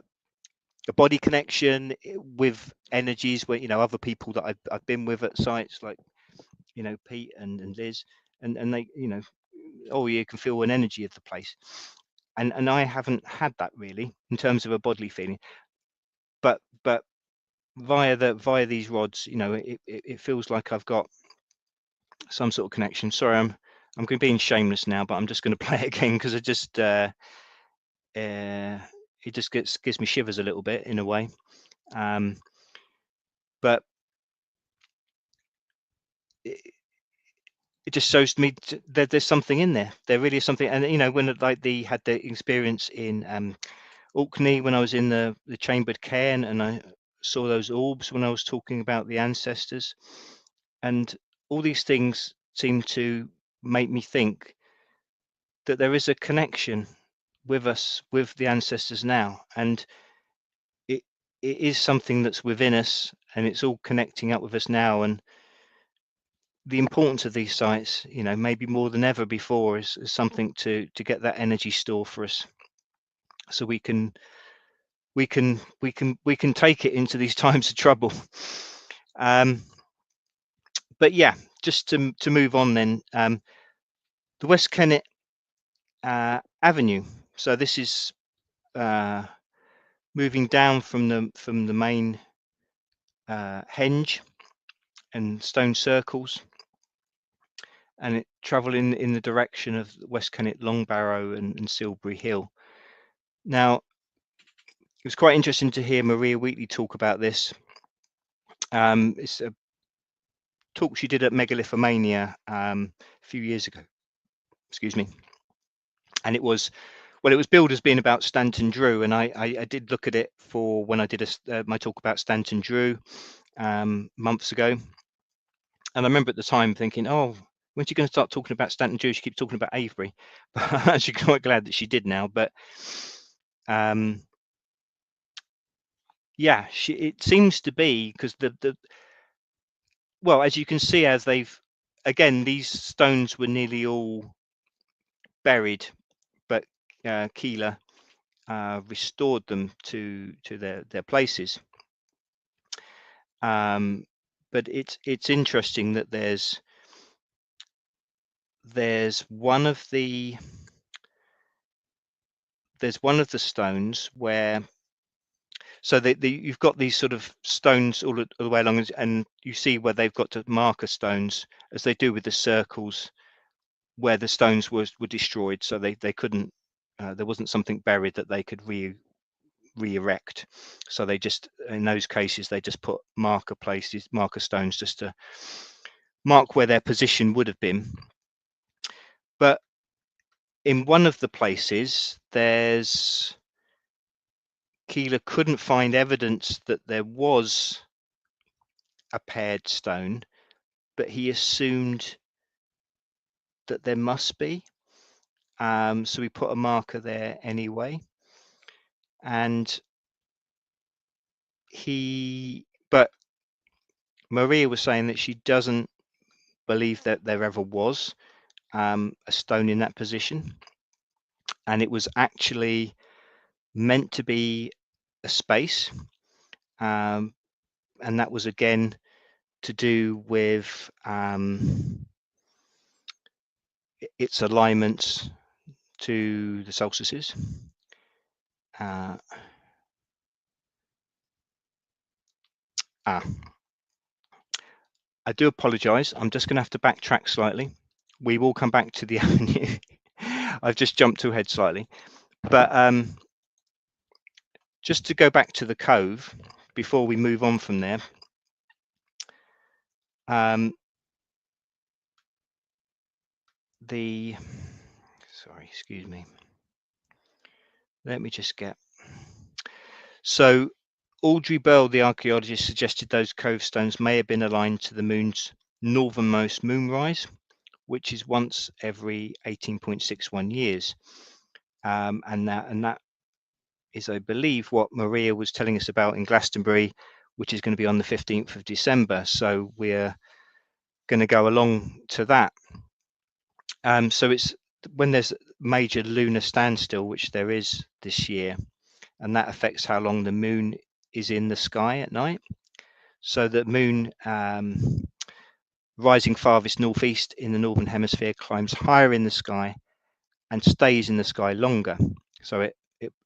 a body connection with energies where, you know, other people that I've been with at sites like, you know, Pete and Liz, and they, you know, oh, you can feel an energy of the place. And I haven't had that really in terms of a bodily feeling, but via these rods, you know, it feels like I've got some sort of connection. Sorry, I'm being shameless now, but I'm just going to play it again because I just it just gives me shivers a little bit in a way. But it just shows me that there's something in there. There really is something. And you know, when like they had the experience in Orkney when I was in the chambered cairn, and I saw those orbs when I was talking about the ancestors, and all these things seem to make me think that there is a connection with us, with the ancestors now, and it is something that's within us, and it's all connecting up with us now. And the importance of these sites, you know, maybe more than ever before, is something to get that energy store for us, so we can take it into these times of trouble. But yeah, just to move on then, the West Kennett Avenue. So this is moving down from the main henge and stone circles, and it traveling in the direction of West Kennett, Long Barrow and Silbury Hill. Now, it was quite interesting to hear Maria Wheatley talk about this. It's a talk she did at Megalithomania a few years ago. Excuse me. And it was billed as being about Stanton Drew, and I did look at it for when I did my talk about Stanton Drew months ago, and I remember at the time thinking, oh, when's she going to start talking about Stanton Drew? She keeps talking about Avebury, but I'm actually quite glad that she did now. But yeah, it seems to be because well, as you can see, as they've again, these stones were nearly all buried, but Keeler restored them to their places. But it's interesting that there's one of the stones where, so you've got these sort of stones all the way along, and you see where they've got to marker stones as they do with the circles where the stones were destroyed, so they couldn't there wasn't something buried that they could re-erect, so they just, in those cases, they just put marker stones just to mark where their position would have been. But in one of the places, Keeler couldn't find evidence that there was a paired stone, but he assumed that there must be, so we put a marker there anyway. And but Maria was saying that she doesn't believe that there ever was a stone in that position, and it was actually meant to be a space, and that was again to do with its alignments to the solstices. I do apologize. I'm just going to have to backtrack slightly. We will come back to the avenue. I've just jumped ahead slightly, but just to go back to the cove before we move on from there. Sorry, excuse me. Let me just get. So Audrey Burl, the archaeologist, suggested those cove stones may have been aligned to the moon's northernmost moonrise, which is once every 18.61 years. And that is, I believe, what Maria was telling us about in Glastonbury, which is going to be on the 15th of December. So we're going to go along to that. So it's when there's major lunar standstill, which there is this year, and that affects how long the moon is in the sky at night. So the moon rising farthest northeast in the northern hemisphere climbs higher in the sky and stays in the sky longer. So it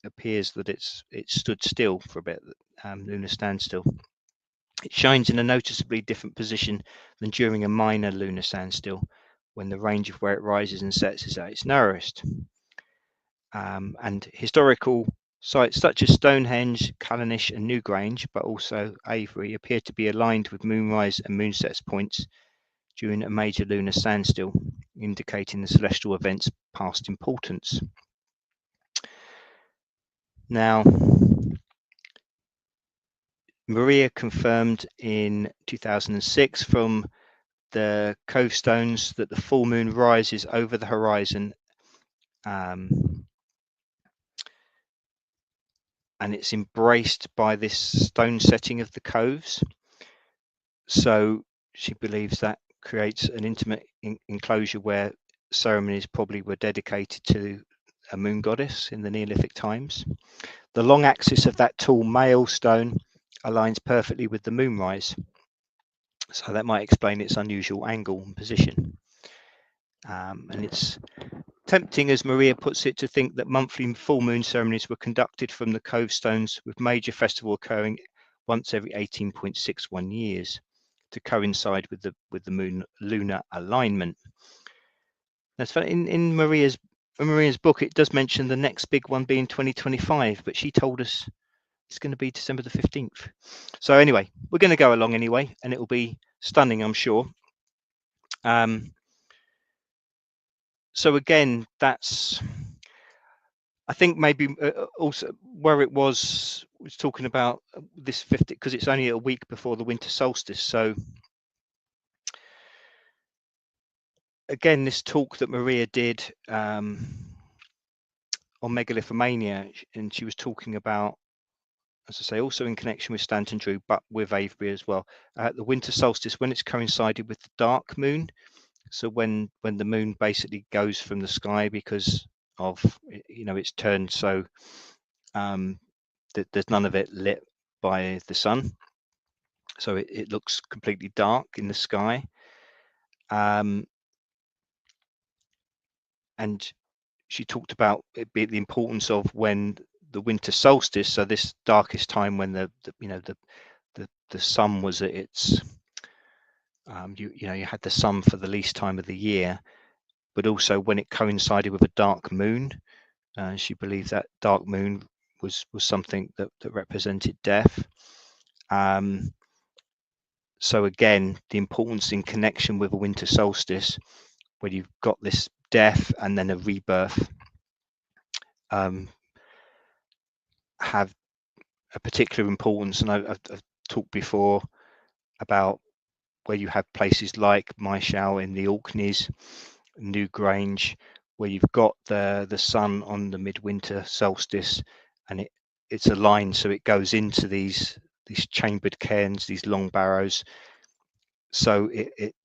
appears that it stood still for a bit, lunar standstill. It shines in a noticeably different position than during a minor lunar standstill, when the range of where it rises and sets is at its narrowest. And historical sites such as Stonehenge, Callanish and Newgrange, but also Avebury, appear to be aligned with moonrise and moonsets points during a major lunar standstill, indicating the celestial event's past importance. Now, Maria confirmed in 2006 from the cove stones that the full moon rises over the horizon, and it's embraced by this stone setting of the coves. So she believes that creates an intimate enclosure where ceremonies probably were dedicated to a moon goddess in the Neolithic times. The long axis of that tall male stone aligns perfectly with the moonrise, so that might explain its unusual angle and position. And it's tempting, as Maria puts it, to think that monthly full moon ceremonies were conducted from the cove stones, with major festival occurring once every 18.61 years to coincide with the moon lunar alignment. That's in Maria's book. It does mention the next big one being 2025, but she told us it's going to be December the 15th. So anyway, we're going to go along anyway, and it will be stunning, I'm sure. So again, that's, I think maybe also where it was talking about this 50, because it's only a week before the winter solstice. So again, this talk that Maria did on megalithomania, and she was talking about, as I say, also in connection with Stanton Drew, but with Avebury as well, the winter solstice, when it's coincided with the dark moon. So when the moon basically goes from the sky because of, it's turned so that there's none of it lit by the sun, so it looks completely dark in the sky. And she talked about it being the importance of when the winter solstice, so this darkest time when the sun was at its you had the sun for the least time of the year, but also when it coincided with a dark moon. She believed that dark moon was something that represented death. So again, the importance in connection with a winter solstice, where you've got this death and then a rebirth, have a particular importance. And I've talked before about where you have places like Myshall in the Orkneys, Newgrange, where you've got the sun on the midwinter solstice, and it's aligned, so it goes into these chambered cairns, these long barrows. So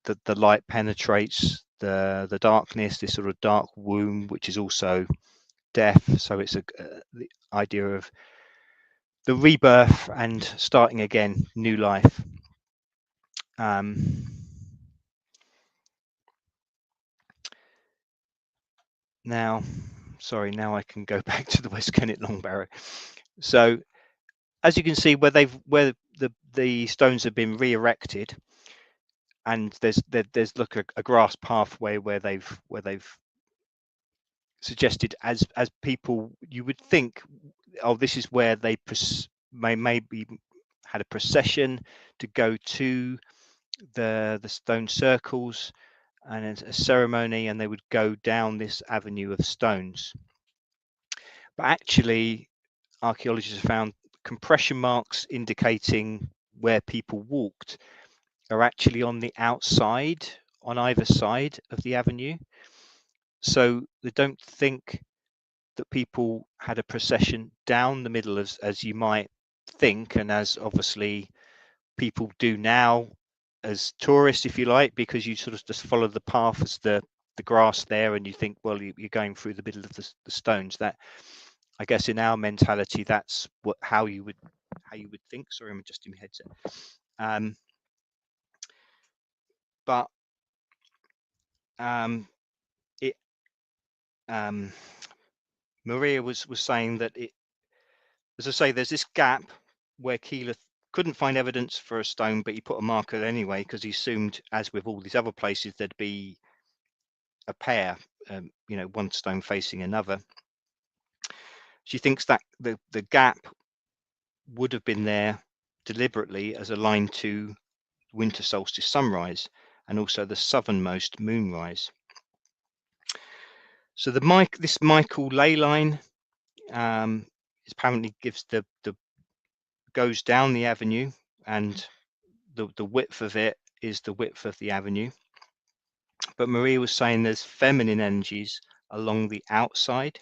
the light penetrates the darkness, this sort of dark womb, which is also death. So it's the idea of the rebirth and starting again, new life. Now, sorry, now I can go back to the West Kennett Long Barrow. So as you can see, where the stones have been re-erected, and there's look a grass pathway where they've suggested as people, you would think, oh, this is where they maybe had a procession to go to the stone circles and a ceremony, and they would go down this avenue of stones. But actually, archaeologists have found compression marks indicating where people walked are actually on the outside, on either side of the avenue. So they don't think that people had a procession down the middle as you might think, and as obviously people do now as tourists, if you like, because you sort of just follow the path as the grass there, and you think, well, you're going through the middle of the stones. That I guess in our mentality, that's how you would think. Sorry, I'm adjusting my headset. But it Maria was saying that it, as I say, there's this gap where Keeler couldn't find evidence for a stone, but he put a marker anyway because he assumed, as with all these other places, there'd be a pair, one stone facing another. She thinks that the gap would have been there deliberately as a line to winter solstice sunrise and also the southernmost moonrise. So this Michael ley line apparently gives the goes down the avenue, and the width of it is the width of the avenue. But Maria was saying there's feminine energies along the outside,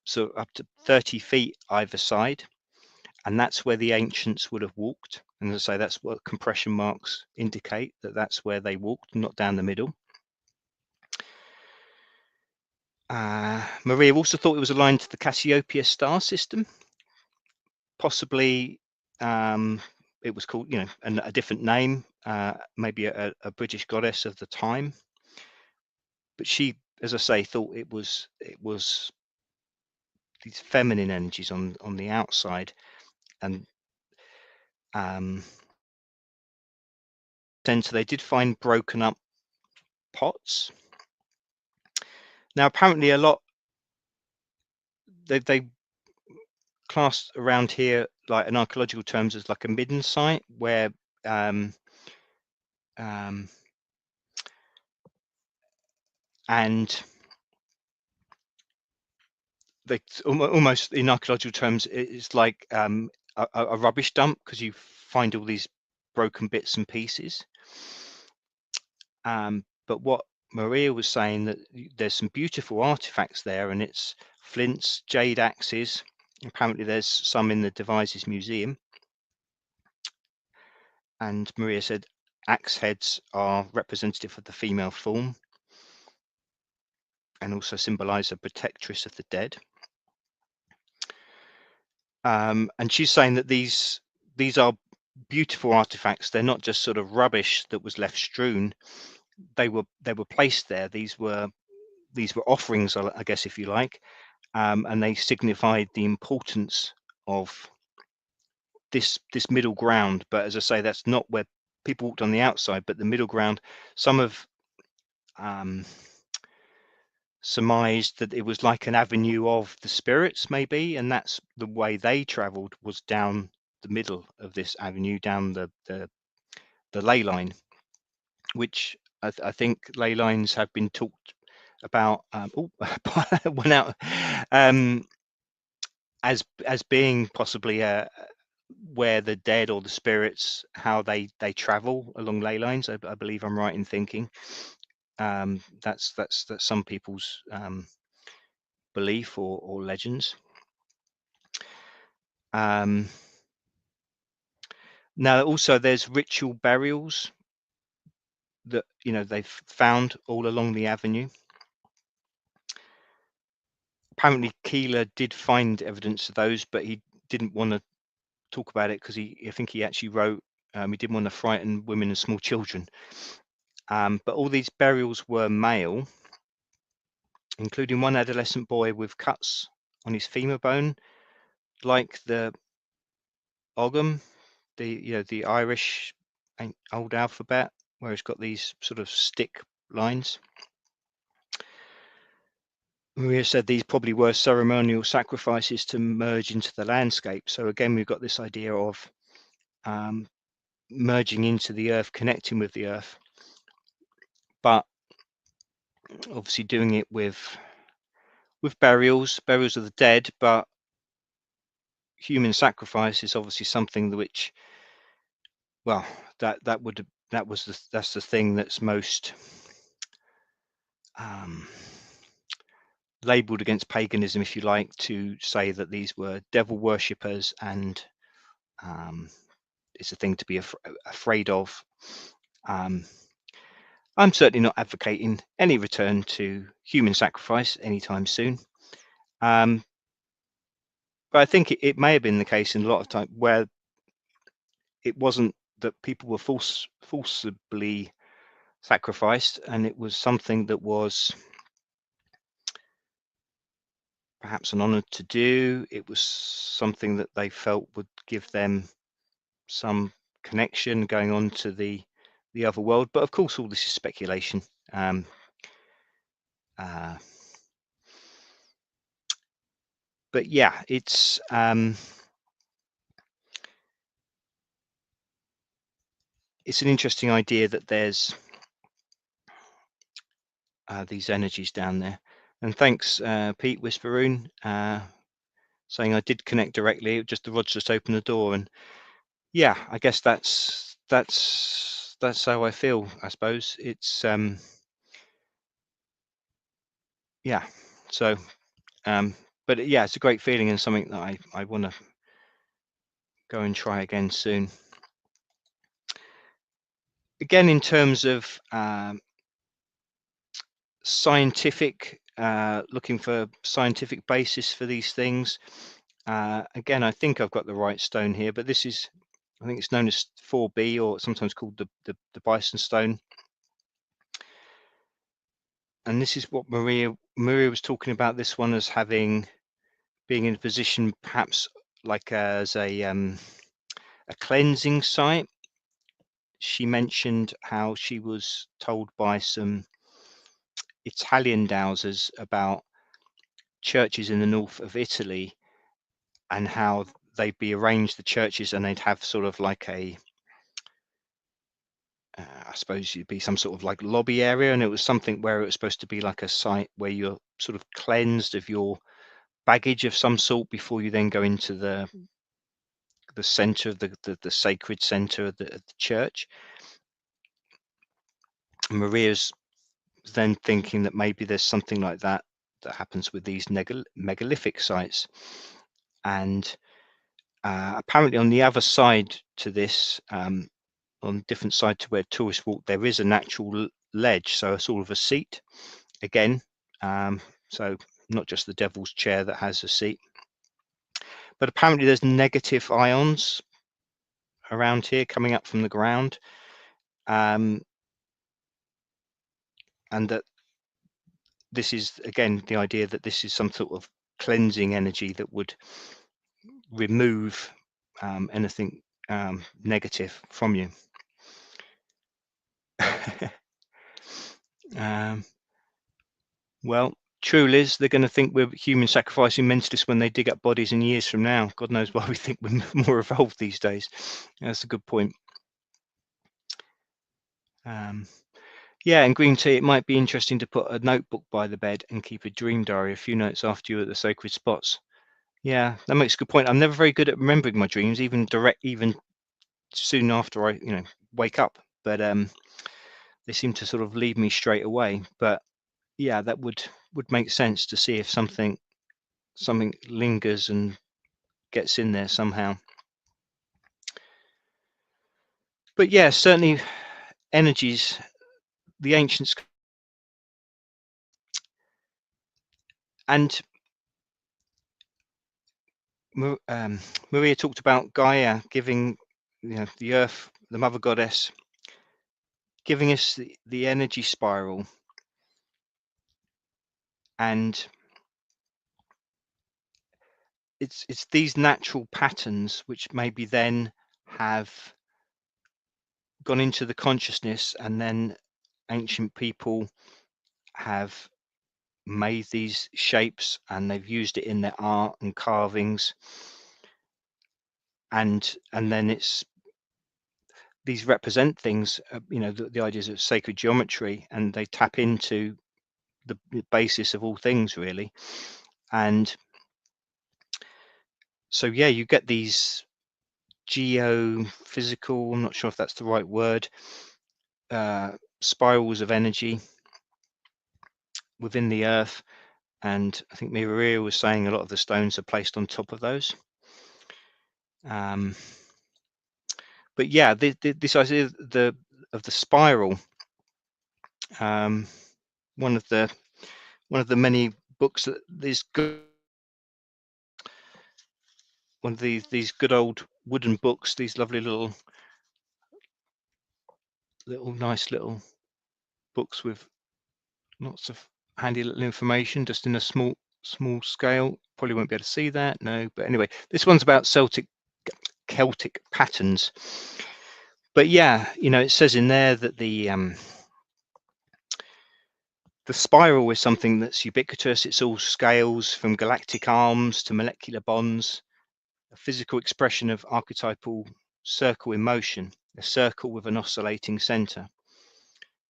so up to 30 feet either side, and that's where the ancients would have walked. And as I say, that's what compression marks indicate, that that's where they walked, not down the middle. Maria also thought it was aligned to the Cassiopeia star system. Possibly it was called, a different name, maybe a British goddess of the time. But she, as I say, thought it was these feminine energies on the outside, and then so they did find broken up pots. Now apparently a lot they classed around here, like in archaeological terms, as like a midden site where and they almost in archaeological terms it's like a rubbish dump, because you find all these broken bits and pieces. But what Maria was saying, that there's some beautiful artifacts there, and it's flints, jade axes. Apparently there's some in the Devizes Museum. And Maria said axe heads are representative of the female form and also symbolize a protectress of the dead. And she's saying that these are beautiful artifacts. They're not just sort of rubbish that was left strewn. They were placed there. These were offerings, I guess, if you like, and they signified the importance of this middle ground. But as I say, that's not where people walked on the outside, but the middle ground. Some have surmised that it was like an avenue of the spirits, maybe, and that's the way they traveled, was down the middle of this avenue, down the ley line, which I think ley lines have been talked about went out as being possibly where the dead or the spirits, how they travel along ley lines. I believe I'm right in thinking. That's some people's belief or legends. Now also there's ritual burials that they've found all along the avenue. Apparently Keeler did find evidence of those, but he didn't want to talk about it because I think he actually wrote he didn't want to frighten women and small children. But all these burials were male, including one adolescent boy with cuts on his femur bone, like the Ogham, the Irish old alphabet, where it's got these sort of stick lines. Maria said these probably were ceremonial sacrifices to merge into the landscape. So again, we've got this idea of merging into the earth, connecting with the earth, but obviously doing it with burials of the dead. But human sacrifice is obviously something which, well, that's the thing that's most labeled against paganism, if you like, to say that these were devil worshippers, and it's a thing to be afraid of. I'm certainly not advocating any return to human sacrifice anytime soon. But I think it may have been the case in a lot of time where it wasn't that people were forcibly sacrificed, and it was something that was perhaps an honor to do. It was something that they felt would give them some connection going on to the other world. But of course, all this is speculation. But yeah, it's an interesting idea that there's these energies down there. And thanks, Pete Whisperoon, saying I did connect directly. Just the rods just opened the door, and yeah, I guess that's how I feel. I suppose it's yeah. So, but yeah, it's a great feeling and something that I want to go and try again soon. Again, in terms of scientific, looking for scientific basis for these things. Again, I think I've got the right stone here, but this is, I think it's known as 4B, or sometimes called the bison stone. And this is what Maria was talking about, this one as being in a position perhaps like as a cleansing site. She mentioned how she was told by some Italian dowsers about churches in the north of Italy and how they'd be arranged, the churches, and they'd have sort of like a I suppose it'd be some sort of like lobby area, and it was something where it was supposed to be like a site where you're sort of cleansed of your baggage of some sort before you then go into the center of the sacred center of the church. Maria's then thinking that maybe there's something like that happens with these megalithic sites. And apparently on the other side to this, on a different side to where tourists walk, there is a natural ledge, so a sort of a seat again. So not just the devil's chair that has a seat, but apparently there's negative ions around here coming up from the ground, and that this is again the idea that this is some sort of cleansing energy that would remove anything negative from you. Well, true, Liz, they're going to think we're human sacrificing mentalists when they dig up bodies in years from now. God knows why we think we're more evolved these days. That's a good point. Yeah, and green tea, it might be interesting to put a notebook by the bed and keep a dream diary, a few notes after you at the sacred spots. Yeah, that makes a good point. I'm never very good at remembering my dreams, even soon after I, wake up. But they seem to sort of leave me straight away. But yeah, that would make sense to see if something lingers and gets in there somehow. But yeah, certainly energies, the ancients, and Maria talked about Gaia giving, the earth, the mother goddess, giving us the energy spiral, and it's these natural patterns which maybe then have gone into the consciousness, and then ancient people have made these shapes and they've used it in their art and carvings, and then it's these represent things, the ideas of sacred geometry, and they tap into the basis of all things really. And so yeah, you get these geophysical, I'm not sure if that's the right word, spirals of energy within the earth, and I think Maria was saying a lot of the stones are placed on top of those. But yeah, this idea of the spiral, one of the many books that is good. one of these good old wooden books, these lovely little nice little books with lots of handy little information, just in a small scale. Probably won't be able to see that, no, but anyway, this one's about Celtic patterns. But yeah, you know, it says in there that the spiral is something that's ubiquitous. It's all scales, from galactic arms to molecular bonds, a physical expression of archetypal circle in motion, a circle with an oscillating center.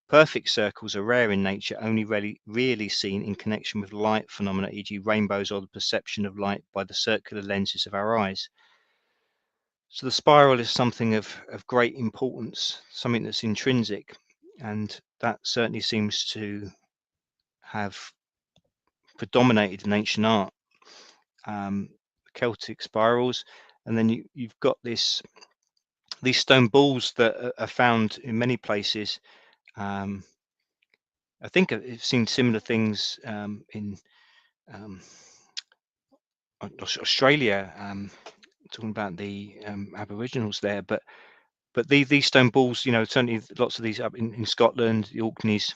Perfect circles are rare in nature, only really seen in connection with light phenomena, e.g. rainbows, or the perception of light by the circular lenses of our eyes. So the spiral is something of great importance, something that's intrinsic, and that certainly seems to have predominated in ancient art. Celtic spirals, and then you've got these stone balls that are found in many places. I think I've seen similar things in Australia, talking about the Aboriginals there, but these stone balls, you know, certainly lots of these up in Scotland, the Orkneys,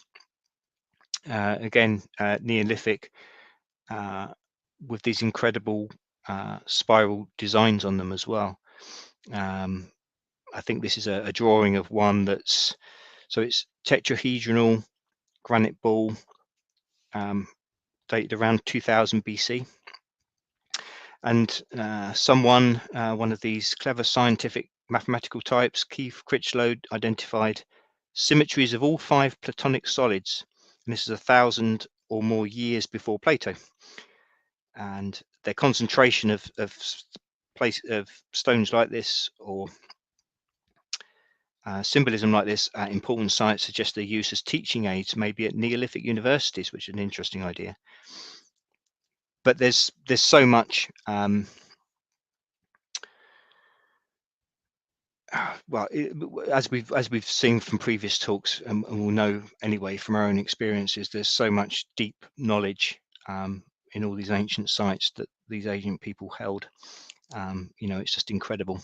again, Neolithic, with these incredible spiral designs on them as well. I think this is a drawing of one that's, so it's tetrahedral granite ball, dated around 2000 BC. And one of these clever scientific mathematical types, Keith Critchlow, identified symmetries of all 5 platonic solids. And this is 1,000 or more years before Plato. And their concentration of stones like this, or symbolism like this at important sites, suggests their use as teaching aids, maybe at Neolithic universities, which is an interesting idea. But there's so much. Well, as we've seen from previous talks, and we'll know anyway from our own experiences, there's so much deep knowledge in all these ancient sites that these ancient people held. You know, it's just incredible.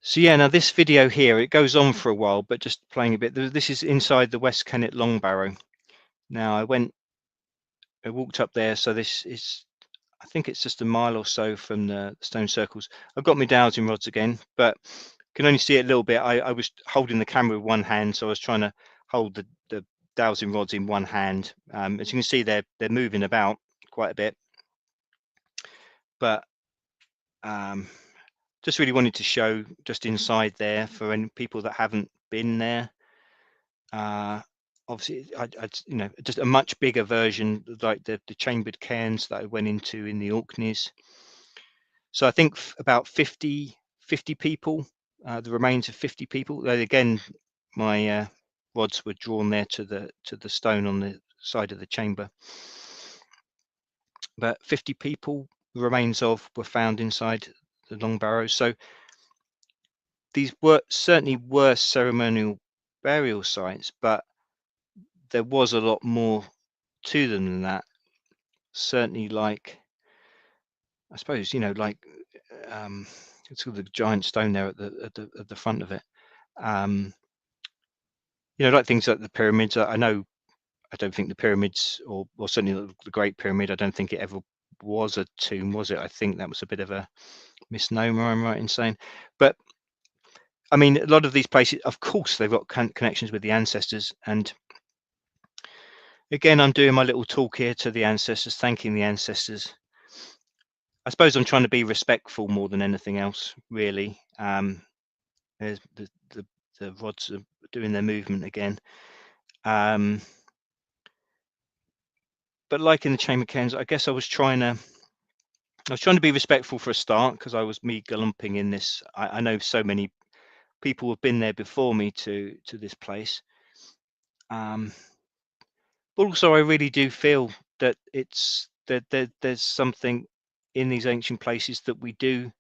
So yeah, now this video here, it goes on for a while, but just playing a bit. This is inside the West Kennett Long Barrow. Now I walked up there, so this is, I think it's just a mile or so from the stone circles. I've got my dowsing rods again, but can only see it a little bit. I was holding the camera with one hand, so I was trying to hold the dowsing rods in one hand. As you can see, they're moving about quite a bit, but just really wanted to show just inside there for any people that haven't been there. Obviously, you know, just a much bigger version, like the chambered cairns that I went into in the Orkneys. So I think about 50 people, the remains of 50 people. Again, my rods were drawn there to the stone on the side of the chamber. But 50 people, the remains of, were found inside the Long Barrow. So these certainly were ceremonial burial sites, but there was a lot more to them than that. Certainly, like, I suppose, you know, like it's called the giant stone there at the front of it. You know, like things like the pyramids. I don't think the pyramids, or certainly the Great Pyramid, I don't think it ever was a tomb, was it? I think that was a bit of a misnomer, I'm right in saying. But I mean, a lot of these places, of course, they've got connections with the ancestors. And again, I'm doing my little talk here to the ancestors, thanking the ancestors. I suppose I'm trying to be respectful more than anything else, really. There's the rods are doing their movement again. But like in the chamber cairns, I guess I was trying to be respectful for a start, because I was me glumping in this. I know so many people have been there before me to this place. But also, I really do feel that there's something in these ancient places that we do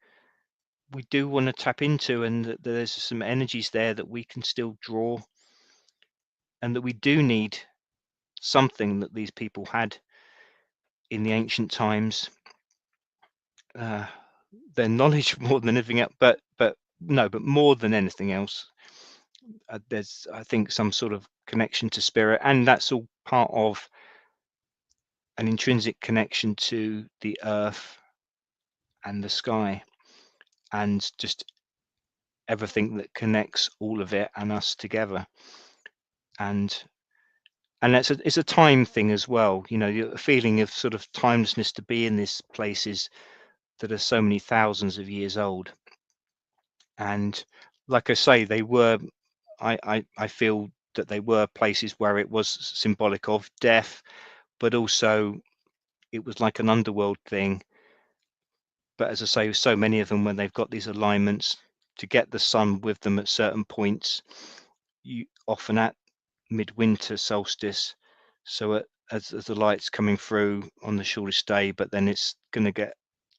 want to tap into, and that there's some energies there that we can still draw, and that we do need something that these people had in the ancient times. Their knowledge more than anything else, but more than anything else, there's, I think, some sort of connection to spirit, and that's all part of an intrinsic connection to the earth and the sky, and just everything that connects all of it and us together. And it's a time thing as well, you know, a feeling of sort of timelessness, to be in these places that are so many thousands of years old. And like I say, they were, I feel that they were places where it was symbolic of death, but also it was like an underworld thing. But as I say, so many of them, when they've got these alignments to get the sun with them at certain points, you often at midwinter solstice, so as the light's coming through on the shortest day, but then it's going to get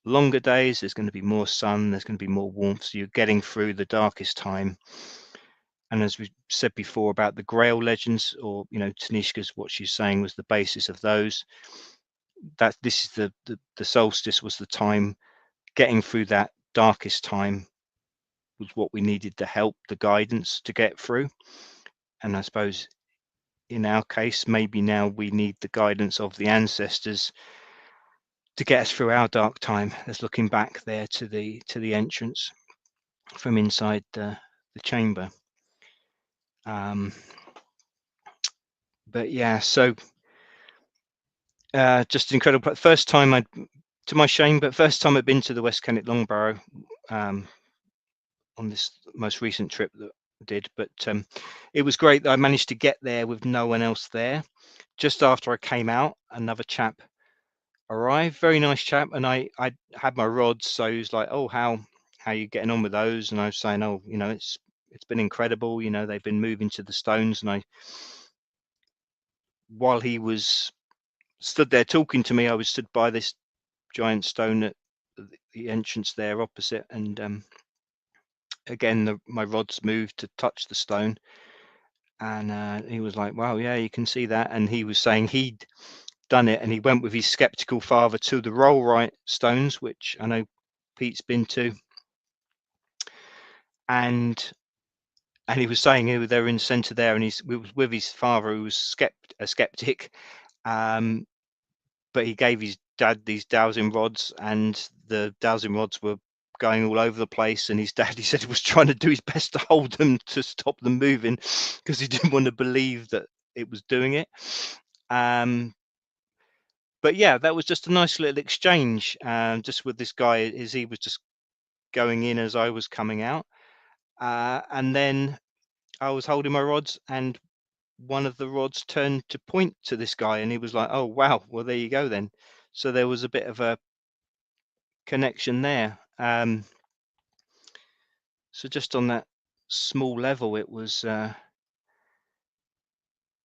longer days, there's going to be more sun, there's going to be more warmth, so you're getting through the darkest time. And as we said before about the Grail legends, or, you know, Tanishka's, what she's saying was the basis of those, that this is the solstice was the time. Getting through that darkest time was what we needed to help the guidance to get through. And I suppose in our case, maybe now we need the guidance of the ancestors to get us through our dark time. As looking back there to the entrance from inside the chamber. But yeah, so just incredible. First time to my shame, but first time I'd been to the West Kennett Long Barrow on this most recent trip that I did. But it was great that I managed to get there with no one else there. Just after I came out, another chap arrived, very nice chap, and I had my rods, so he was like, oh, how are you getting on with those? And I was saying, oh, you know, it's been incredible, you know, they've been moving to the stones. And while he was stood there talking to me, I was stood by this giant stone at the entrance there opposite, and again my rods moved to touch the stone, and he was like, wow, yeah, you can see that. And he was saying he'd done it, and he went with his skeptical father to the Rollright stones, which I know Pete's been to, and he was saying they were in the centre there, and he was with his father, who was a skeptic, but he gave his dad these dowsing rods, and the dowsing rods were going all over the place, and his dad, he said, he was trying to do his best to hold them to stop them moving, because he didn't want to believe that it was doing it. But yeah, that was just a nice little exchange, just with this guy, as he was just going in as I was coming out, and then I was holding my rods, and one of the rods turned to point to this guy, and he was like, oh wow, well there you go then. So there was a bit of a connection there. So just on that small level, it was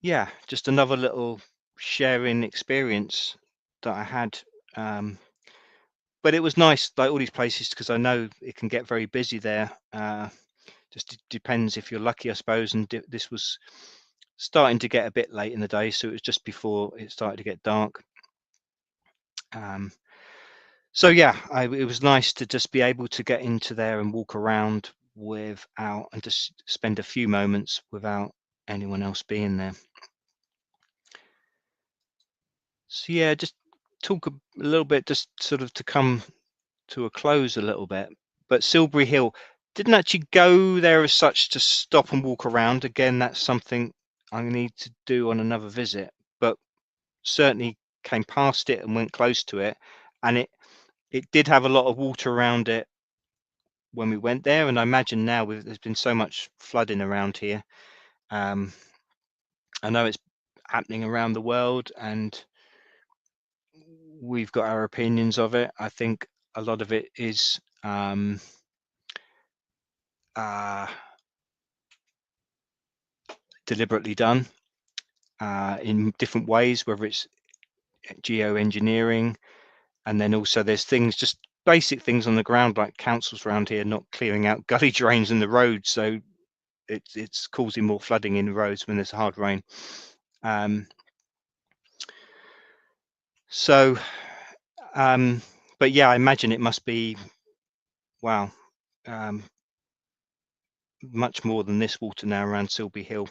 yeah, just another little sharing experience that I had. But it was nice, like all these places, because I know it can get very busy there. Just depends if you're lucky, I suppose. And this was starting to get a bit late in the day, so it was just before it started to get dark. So yeah, it was nice to just be able to get into there and walk around without, and just spend a few moments without anyone else being there. So yeah, just talk a little bit, just sort of to come to a close a little bit. But Silbury Hill, didn't actually go there as such to stop and walk around. Again, that's something I need to do on another visit, but certainly came past it and went close to it, and it did have a lot of water around it when we went there. And I imagine now there's been so much flooding around here. I know it's happening around the world, and we've got our opinions of it. I think a lot of it is deliberately done in different ways, whether it's geoengineering, and then also there's things, just basic things on the ground, like councils around here not clearing out gully drains in the road, so it's causing more flooding in the roads when there's hard rain. So, but yeah, I imagine it must be, wow, much more than this water now around Silbury Hill.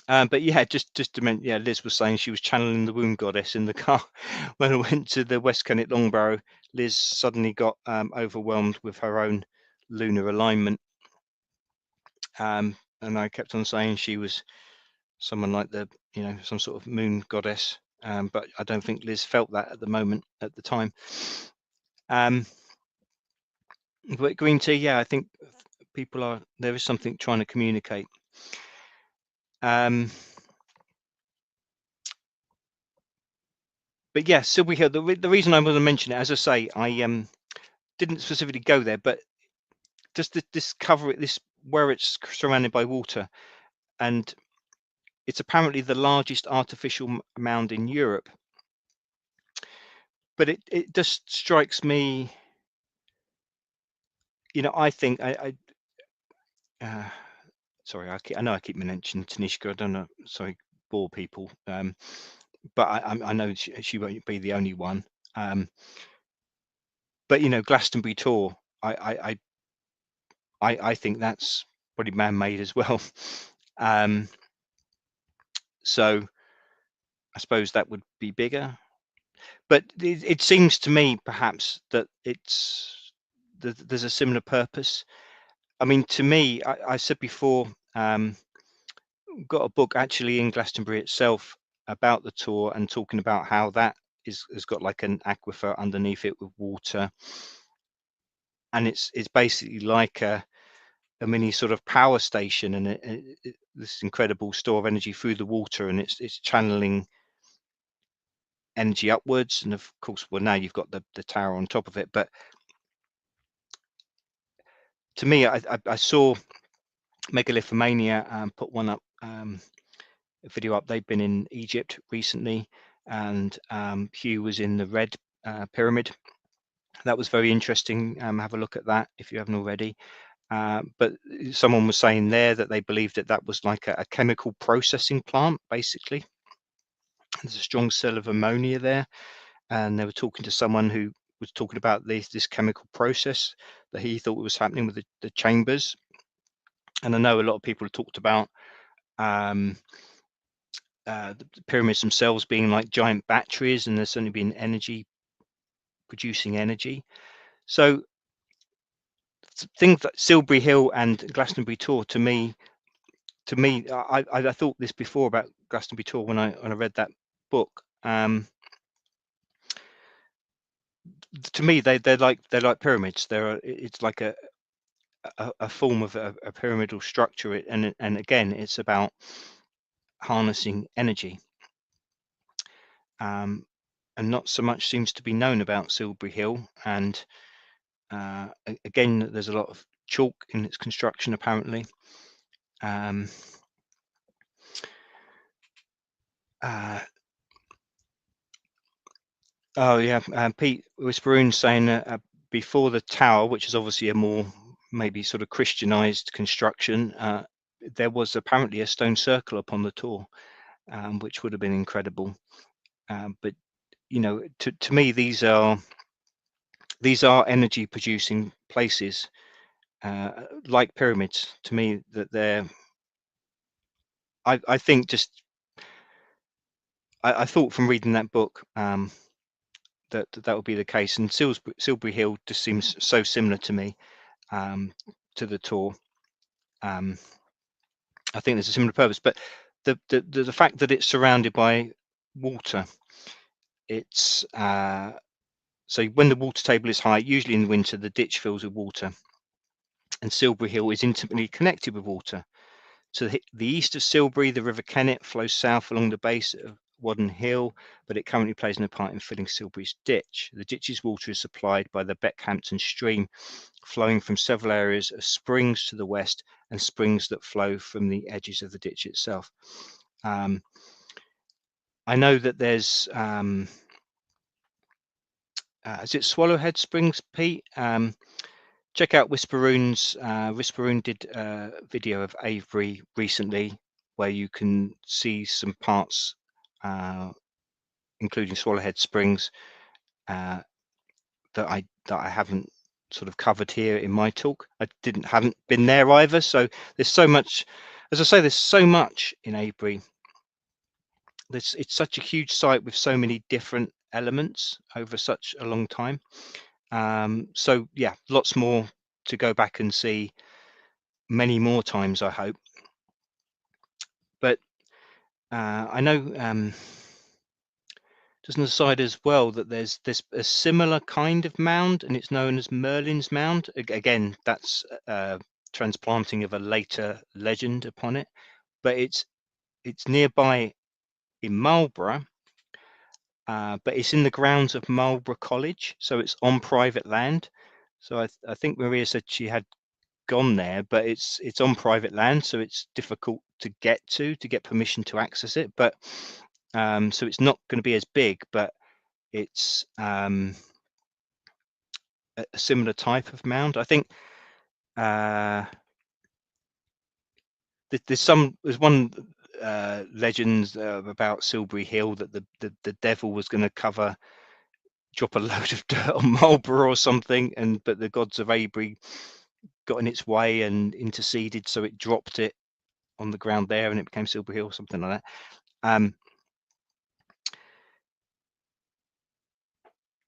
But yeah, just to mention, yeah, Liz was saying she was channeling the womb goddess in the car when I went to the West Kennett Long Barrow. Liz suddenly got overwhelmed with her own lunar alignment, and I kept on saying she was someone like the, some sort of moon goddess, but I don't think Liz felt that at the time. But green tea, yeah, I think there is something trying to communicate. But yeah, Silbury Hill, the reason I want to mention it, as I say, I didn't specifically go there, but just this where it's surrounded by water, and it's apparently the largest artificial mound in Europe. But it just strikes me, I think sorry, I know I keep mentioning Tanishka. I don't know, sorry, bore people, but I know she won't be the only one. But Glastonbury Tor, I think that's probably man-made as well. So I suppose that would be bigger, but it seems to me perhaps that there's a similar purpose. I mean, to me, I said before, got a book actually in Glastonbury itself about the Tor and talking about how that has got like an aquifer underneath it with water, and it's basically like a mini sort of power station, and this incredible store of energy through the water, and it's channeling energy upwards. And of course, well, now you've got the tower on top of it. But to me, I saw Megalithomania put one up, a video up. They've been in Egypt recently, and Hugh was in the Red Pyramid. That was very interesting. Have a look at that if you haven't already. But someone was saying there that they believed that was like a chemical processing plant, basically. There's a strong cell of ammonia there, and they were talking to someone who was talking about this chemical process that he thought was happening with the chambers. And I know a lot of people have talked about the pyramids themselves being like giant batteries, and there's certainly been producing energy. So things like Silbury Hill and Glastonbury Tor, to me, I thought this before about Glastonbury Tor when I read that book. To me, they're like pyramids. It's like a form of a pyramidal structure, and again, it's about harnessing energy. And not so much seems to be known about Silbury Hill, and again, there's a lot of chalk in its construction apparently. Oh yeah, Pete Whisperoon saying before the tower, which is obviously a more maybe sort of Christianized construction, there was apparently a stone circle upon the Tor, which would have been incredible. But to me, these are energy producing places, like pyramids. To me, that they're. I think just I thought from reading that book that would be the case, and Silbury Hill just seems so similar to me, to the Tor. I think there's a similar purpose, but the fact that it's surrounded by water, it's so when the water table is high, usually in winter, the ditch fills with water, and Silbury Hill is intimately connected with water. To the east of Silbury, the River Kennett flows south along the base of Wadden Hill, but it currently plays no part in filling Silbury's ditch. The ditch's water is supplied by the Beckhampton stream, flowing from several areas of springs to the west and springs that flow from the edges of the ditch itself. I know that there's, is it Swallowhead Springs, Pete? Check out Whisperoon's. Whisperoon did a video of Avebury recently, where you can see some parts including Swallowhead Springs, that I haven't sort of covered here in my talk. I haven't been there either. So there's so much, as I say, there's so much in Avebury. It's such a huge site with so many different elements over such a long time. So yeah, lots more to go back and see many more times, I hope. But I know just an aside as well that there's a similar kind of mound, and it's known as Merlin's Mound. Again, that's transplanting of a later legend upon it, but it's nearby in Marlborough, but it's in the grounds of Marlborough College, so it's on private land. So I think Maria said she had gone there, but it's on private land, so it's difficult to get permission to access it. But so it's not going to be as big, but it's a similar type of mound. I think there's one legend about Silbury Hill that the devil was going to drop a load of dirt on Marlborough or something, but the gods of Avebury got in its way and interceded, so it dropped it on the ground there and it became Silbury Hill or something like that.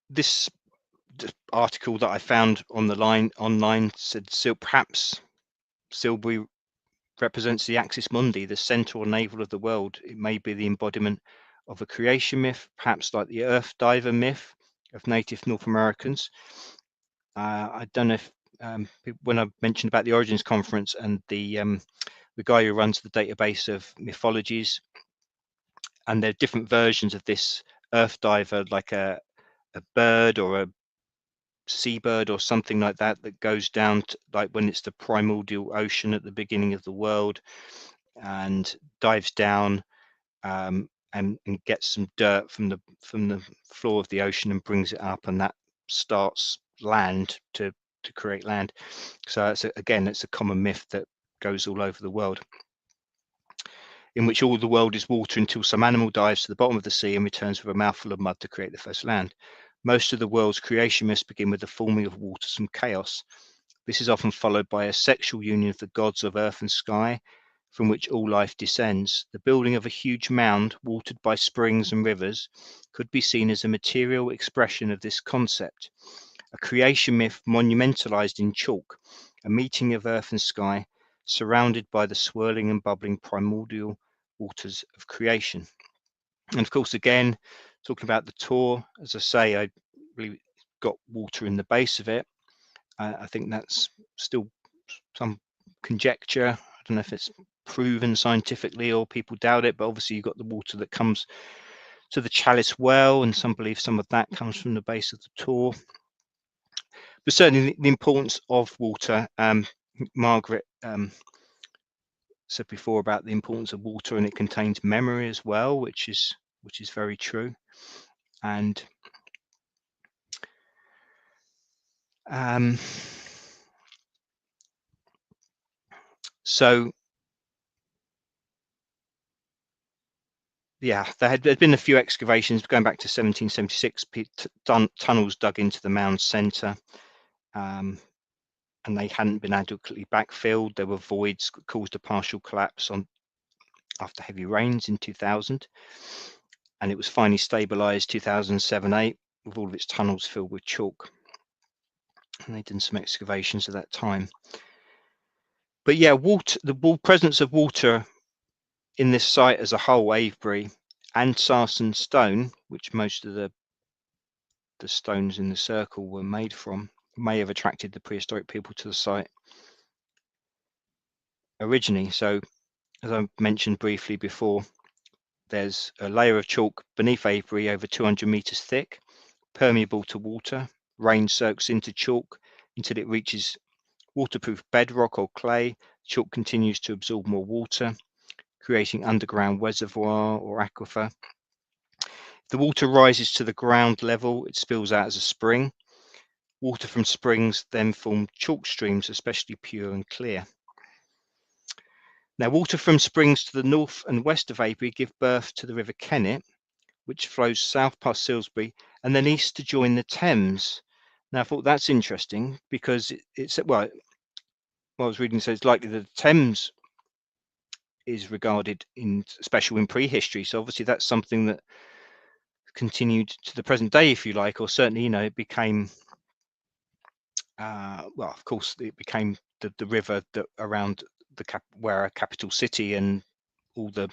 This article that I found online said perhaps Silbury represents the axis mundi, the center or navel of the world. It may be the embodiment of a creation myth, perhaps like the earth diver myth of native North Americans. I don't know if when I mentioned about the Origins Conference and the guy who runs the database of mythologies, and there are different versions of this earth diver, like a bird or a seabird or something like that goes down to, like when it's the primordial ocean at the beginning of the world, and dives down and gets some dirt from the floor of the ocean and brings it up, and that starts land to create land. So it's a common myth that goes all over the world, in which all the world is water until some animal dives to the bottom of the sea and returns with a mouthful of mud to create the first land. Most of the world's creation myths begin with the forming of waters from chaos. This is often followed by a sexual union of the gods of earth and sky, from which all life descends. The building of a huge mound, watered by springs and rivers, could be seen as a material expression of this concept. A creation myth monumentalized in chalk, a meeting of earth and sky, surrounded by the swirling and bubbling primordial waters of creation. And of course, again, talking about the tour, as I say, I really got water in the base of it. I think that's still some conjecture. I don't know if it's proven scientifically or people doubt it, but obviously you've got the water that comes to the Chalice Well, and some believe some of that comes from the base of the Tor. But certainly the importance of water. Margaret said before about the importance of water, and it contains memory as well, which is very true. And so yeah, there'd been a few excavations going back to 1776, tunnels dug into the mound's centre, and they hadn't been adequately backfilled. There were voids that caused a partial collapse after heavy rains in 2000, and it was finally stabilised 2007-8 with all of its tunnels filled with chalk. And they did some excavations at that time. But yeah, the presence of water in this site as a whole, Avebury, and sarsen stone, which most of the stones in the circle were made from, may have attracted the prehistoric people to the site originally. So, as I mentioned briefly before, there's a layer of chalk beneath Avebury over 200 meters thick, permeable to water. Rain soaks into chalk until it reaches waterproof bedrock or clay. Chalk continues to absorb more water, creating underground reservoir or aquifer. If the water rises to the ground level, it spills out as a spring. Water from springs then form chalk streams, especially pure and clear. Now, water from springs to the north and west of Avebury give birth to the River Kennett, which flows south past Silbury and then east to join the Thames. Now I thought that's interesting because it's well, what I was reading says likely that the Thames is regarded in special in prehistory. So obviously that's something that continued to the present day, if you like, or certainly, you know, it became well, of course, it became the river that around the where a capital city and all the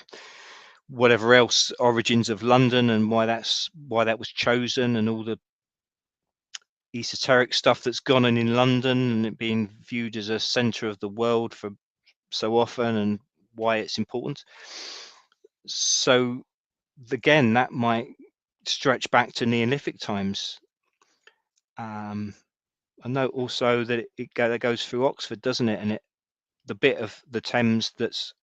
whatever else origins of London and why that was chosen and all the esoteric stuff that's gone on in London and it being viewed as a center of the world for so often and why it's important. So again, that might stretch back to Neolithic times. I know also that that goes through Oxford, doesn't it? And the bit of the Thames that's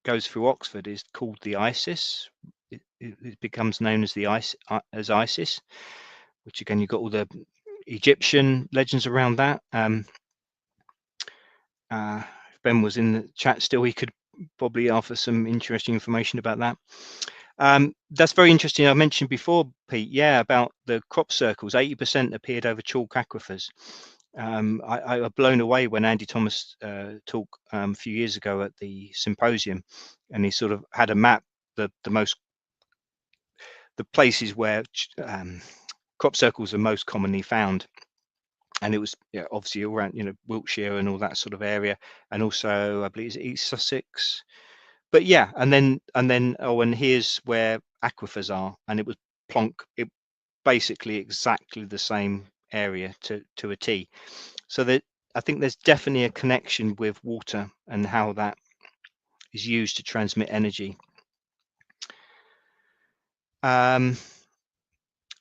goes through Oxford is called the Isis. It becomes known as the Isis, which again you've got all the Egyptian legends around that. If Ben was in the chat still, he could probably offer some interesting information about that. That's very interesting. I mentioned before, Pete, yeah, about the crop circles. 80% appeared over chalk aquifers. I was blown away when Andy Thomas talked a few years ago at the symposium, and he sort of had a map, the places where crop circles are most commonly found, and it was obviously all around, you know, Wiltshire and all that sort of area, and also I believe it's East Sussex. But yeah, and then oh, and here's where aquifers are, and it was plonk, it basically exactly the same area to a T. So that I think there's definitely a connection with water and how that is used to transmit energy.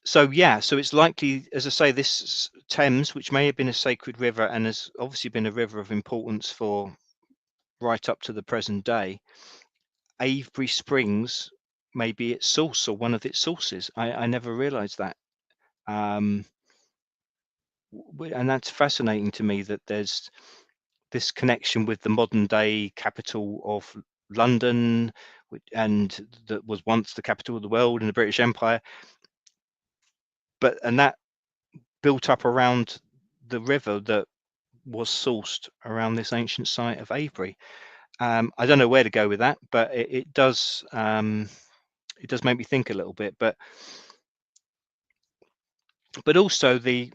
So yeah, so it's likely, as I say, this Thames, which may have been a sacred river and has obviously been a river of importance for right up to the present day. Avebury Springs may be its source or one of its sources. I never realized that. And that's fascinating to me that there's this connection with the modern day capital of London, and that was once the capital of the world in the British Empire. And that built up around the river that was sourced around this ancient site of Avebury. I don't know where to go with that, but it does make me think a little bit. But also the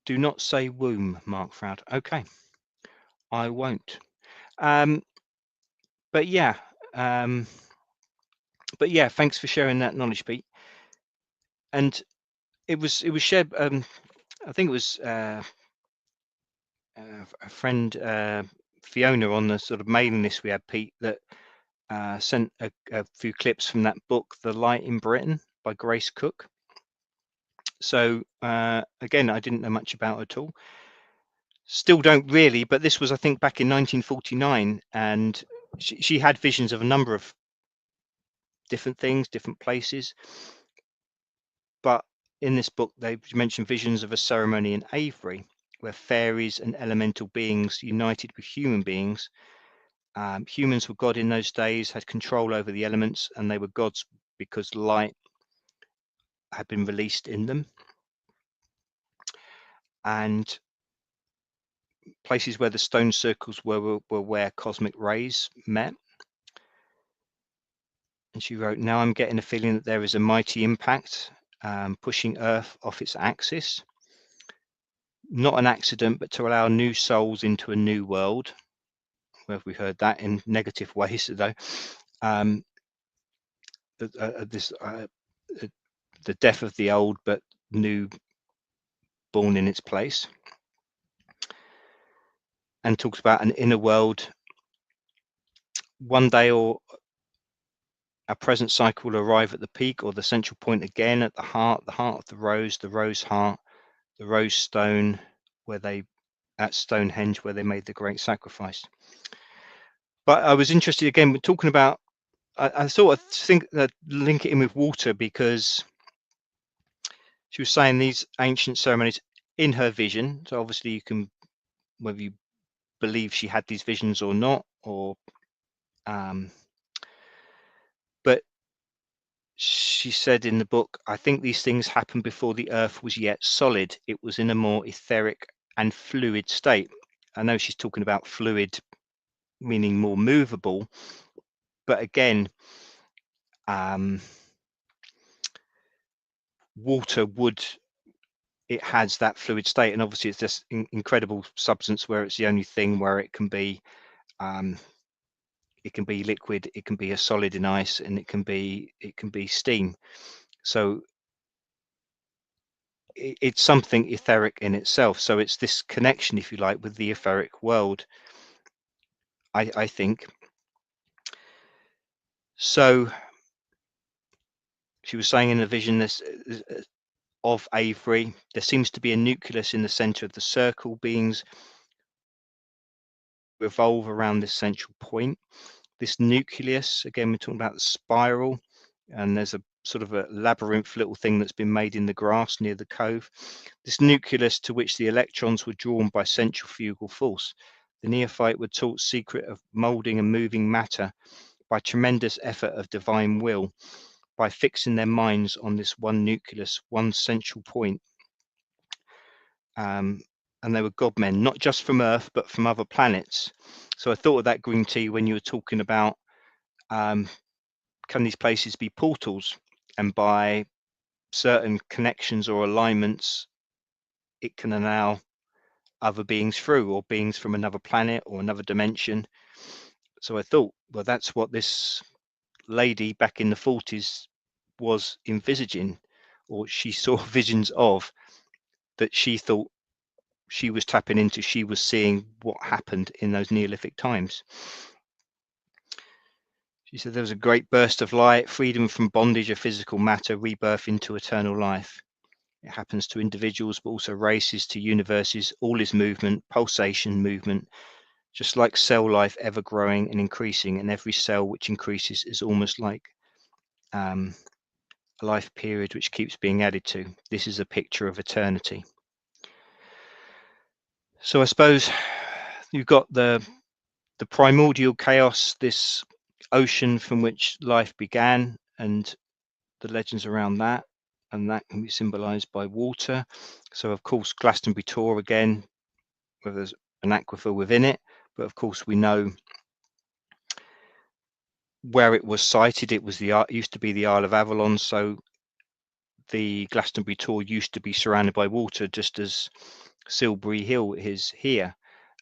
do not say womb, Mark Froud. Okay, I won't. But yeah, thanks for sharing that knowledge, Pete. And it was shared. I think it was a friend, Fiona, on the sort of mailing list we had, Pete, that sent a few clips from that book, The Light in Britain by Grace Cook. So again, I didn't know much about it at all. Still don't really, but this was, I think, back in 1949, and she had visions of a number of different things, different places. But in this book, they mention visions of a ceremony in Avebury, where fairies and elemental beings united with human beings. Humans were God in those days, had control over the elements, and they were gods because light had been released in them. And places where the stone circles were where cosmic rays met. And she wrote, now I'm getting a feeling that there is a mighty impact pushing Earth off its axis. Not an accident, but to allow new souls into a new world. Where have we heard that in negative ways, though? The death of the old, but new born in its place. And talks about an inner world. One day or our present cycle will arrive at the peak or the central point again at the heart of the rose heart, the rose stone, at Stonehenge, where they made the great sacrifice. But I was interested again, we're talking about, I sort of think that link it in with water, because she was saying these ancient ceremonies in her vision. So obviously you can, whether you believe she had these visions or not, or she said in the book, I think these things happened before the earth was yet solid. It was in a more etheric and fluid state. I know she's talking about fluid meaning more movable, but again, water it has that fluid state, and obviously it's this incredible substance where it's the only thing where it can be liquid, it can be a solid in ice, and it can be steam. So it's something etheric in itself. So it's this connection, if you like, with the etheric world, I think. So she was saying in the vision this of Avebury, there seems to be a nucleus in the center of the circle. Beings revolve around this central point. This nucleus, again, we're talking about the spiral, and there's a sort of a labyrinth little thing that's been made in the grass near the cove. This nucleus to which the electrons were drawn by centrifugal force. The neophyte were taught secret of molding and moving matter by tremendous effort of divine will, by fixing their minds on this one nucleus, one central point. And they were God men, not just from Earth, but from other planets. So I thought of that, green tea, when you were talking about can these places be portals, and by certain connections or alignments, it can allow other beings through, or beings from another planet or another dimension. So I thought, well, that's what this lady back in the 40s was envisaging, or she saw visions of, that she thought she was tapping into. She was seeing what happened in those Neolithic times. She said there was a great burst of light, freedom from bondage of physical matter, rebirth into eternal life. It happens to individuals, but also races, to universes. All is movement, pulsation, movement, just like cell life, ever growing and increasing. And every cell which increases is almost like a life period which keeps being added to. This is a picture of eternity. So I suppose you've got the primordial chaos, this ocean from which life began, and the legends around that, and that can be symbolized by water. So of course Glastonbury Tor, again, where there's an aquifer within it, but of course we know where it was sited. It was used to be the Isle of Avalon, so the Glastonbury Tor used to be surrounded by water, just as Silbury Hill is here,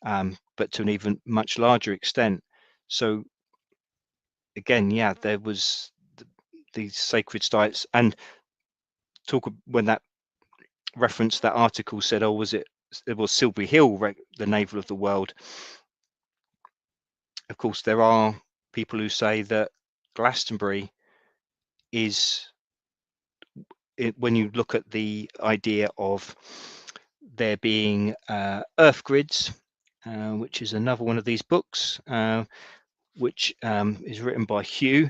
but to an even much larger extent. So again, yeah, there was these sacred sites. And when that reference, that article said, oh, it was Silbury Hill, the navel of the world. Of course, there are people who say that Glastonbury is, when you look at the idea of there being earth grids, which is another one of these books, which is written by Hugh,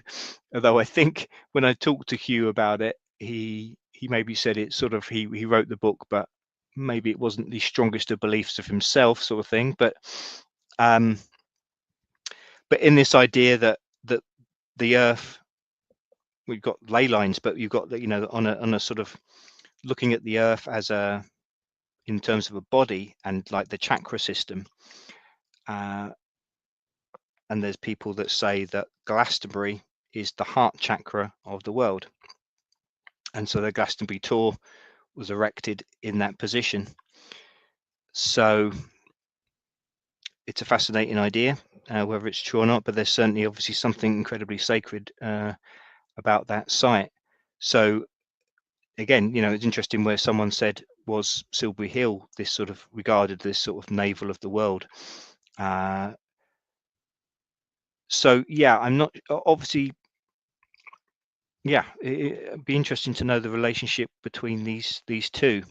although I think when I talked to Hugh about it, he maybe said it sort of, he wrote the book, but maybe it wasn't the strongest of beliefs of himself, sort of thing. But in this idea that the earth, we've got ley lines, but you've got, you know, on a sort of looking at the earth as in terms of a body, and like the chakra system, and there's people that say that Glastonbury is the heart chakra of the world, and so the Glastonbury Tor was erected in that position. So it's a fascinating idea, whether it's true or not, but there's certainly obviously something incredibly sacred about that site. So again, you know, it's interesting where someone said, was Silbury Hill this sort of regarded this sort of navel of the world? So yeah, I'm not, obviously, yeah, it'd be interesting to know the relationship between these two,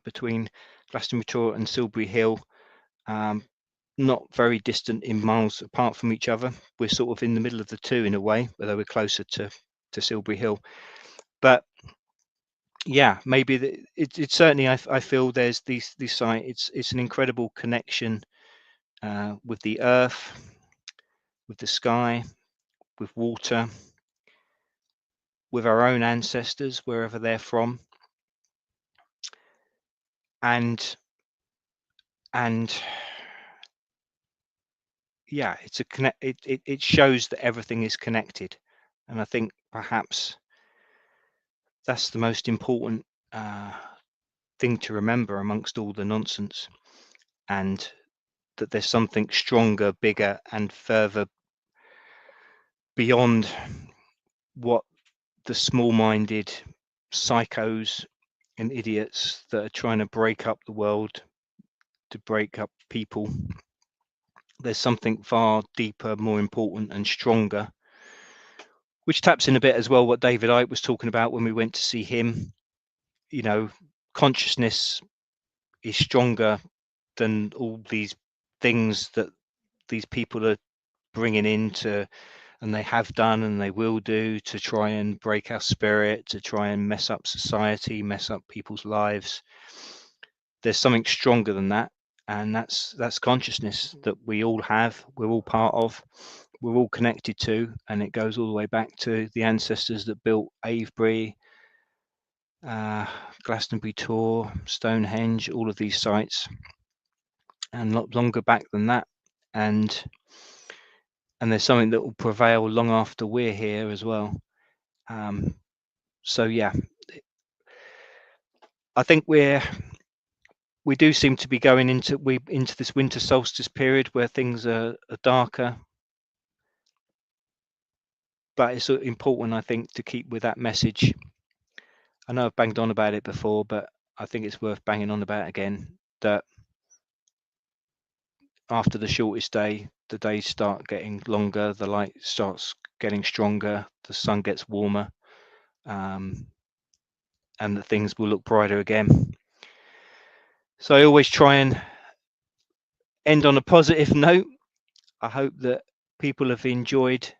between Glastonbury Tor and Silbury Hill. Not very distant in miles apart from each other. We're sort of in the middle of the two in a way, although we're closer to Silbury Hill. But yeah, maybe it's certainly, I feel there's these site. It's an incredible connection with the earth, with the sky, with water, with our own ancestors, wherever they're from, and yeah, it's a connect. It shows that everything is connected, and I think perhaps that's the most important thing to remember amongst all the nonsense, and that there's something stronger, bigger, and further beyond what the small-minded psychos and idiots that are trying to break up the world, to break up people. There's something far deeper, more important, and stronger, which taps in a bit as well what David Icke was talking about when we went to see him. You know, consciousness is stronger than all these things that these people are bringing into, and they have done and they will do, to try and break our spirit, to try and mess up society, mess up people's lives. There's something stronger than that, and that's consciousness that we all have, we're all part of, we're all connected to, and it goes all the way back to the ancestors that built Avebury, Glastonbury Tor, Stonehenge, all of these sites, and a lot longer back than that. And there's something that will prevail long after we're here as well. So yeah, I think we do seem to be going into this winter solstice period where things are darker, but it's important, I think, to keep with that message. I know I've banged on about it before, but I think it's worth banging on about again, that after the shortest day, the days start getting longer, the light starts getting stronger, the sun gets warmer, and that things will look brighter again. So I always try and end on a positive note. I hope that people have enjoyed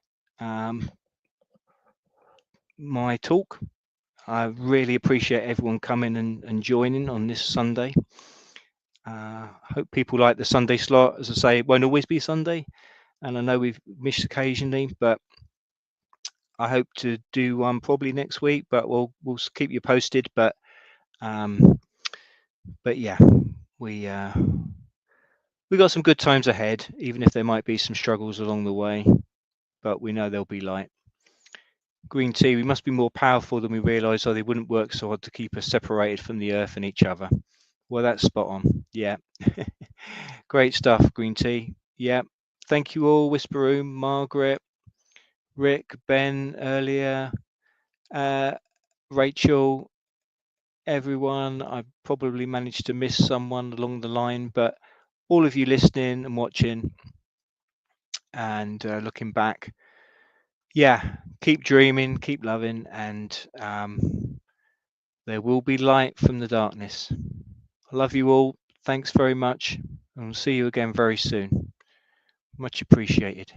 my talk. I really appreciate everyone coming and joining on this Sunday. I hope people like the Sunday slot. As I say, it won't always be Sunday, and I know we've missed occasionally, but I hope to do one probably next week, but we'll keep you posted. But yeah, we got some good times ahead, even if there might be some struggles along the way, but we know there'll be light. Green tea, we must be more powerful than we realise, or they wouldn't work so hard to keep us separated from the earth and each other. Well, that's spot on. Yeah. Great stuff, green tea. Yeah. Thank you all, Whisper Room, Margaret, Rick, Ben earlier, Rachel, everyone. I probably managed to miss someone along the line, but all of you listening and watching and looking back, yeah, keep dreaming, keep loving, and there will be light from the darkness. I love you all. Thanks very much, and we'll see you again very soon. Much appreciated.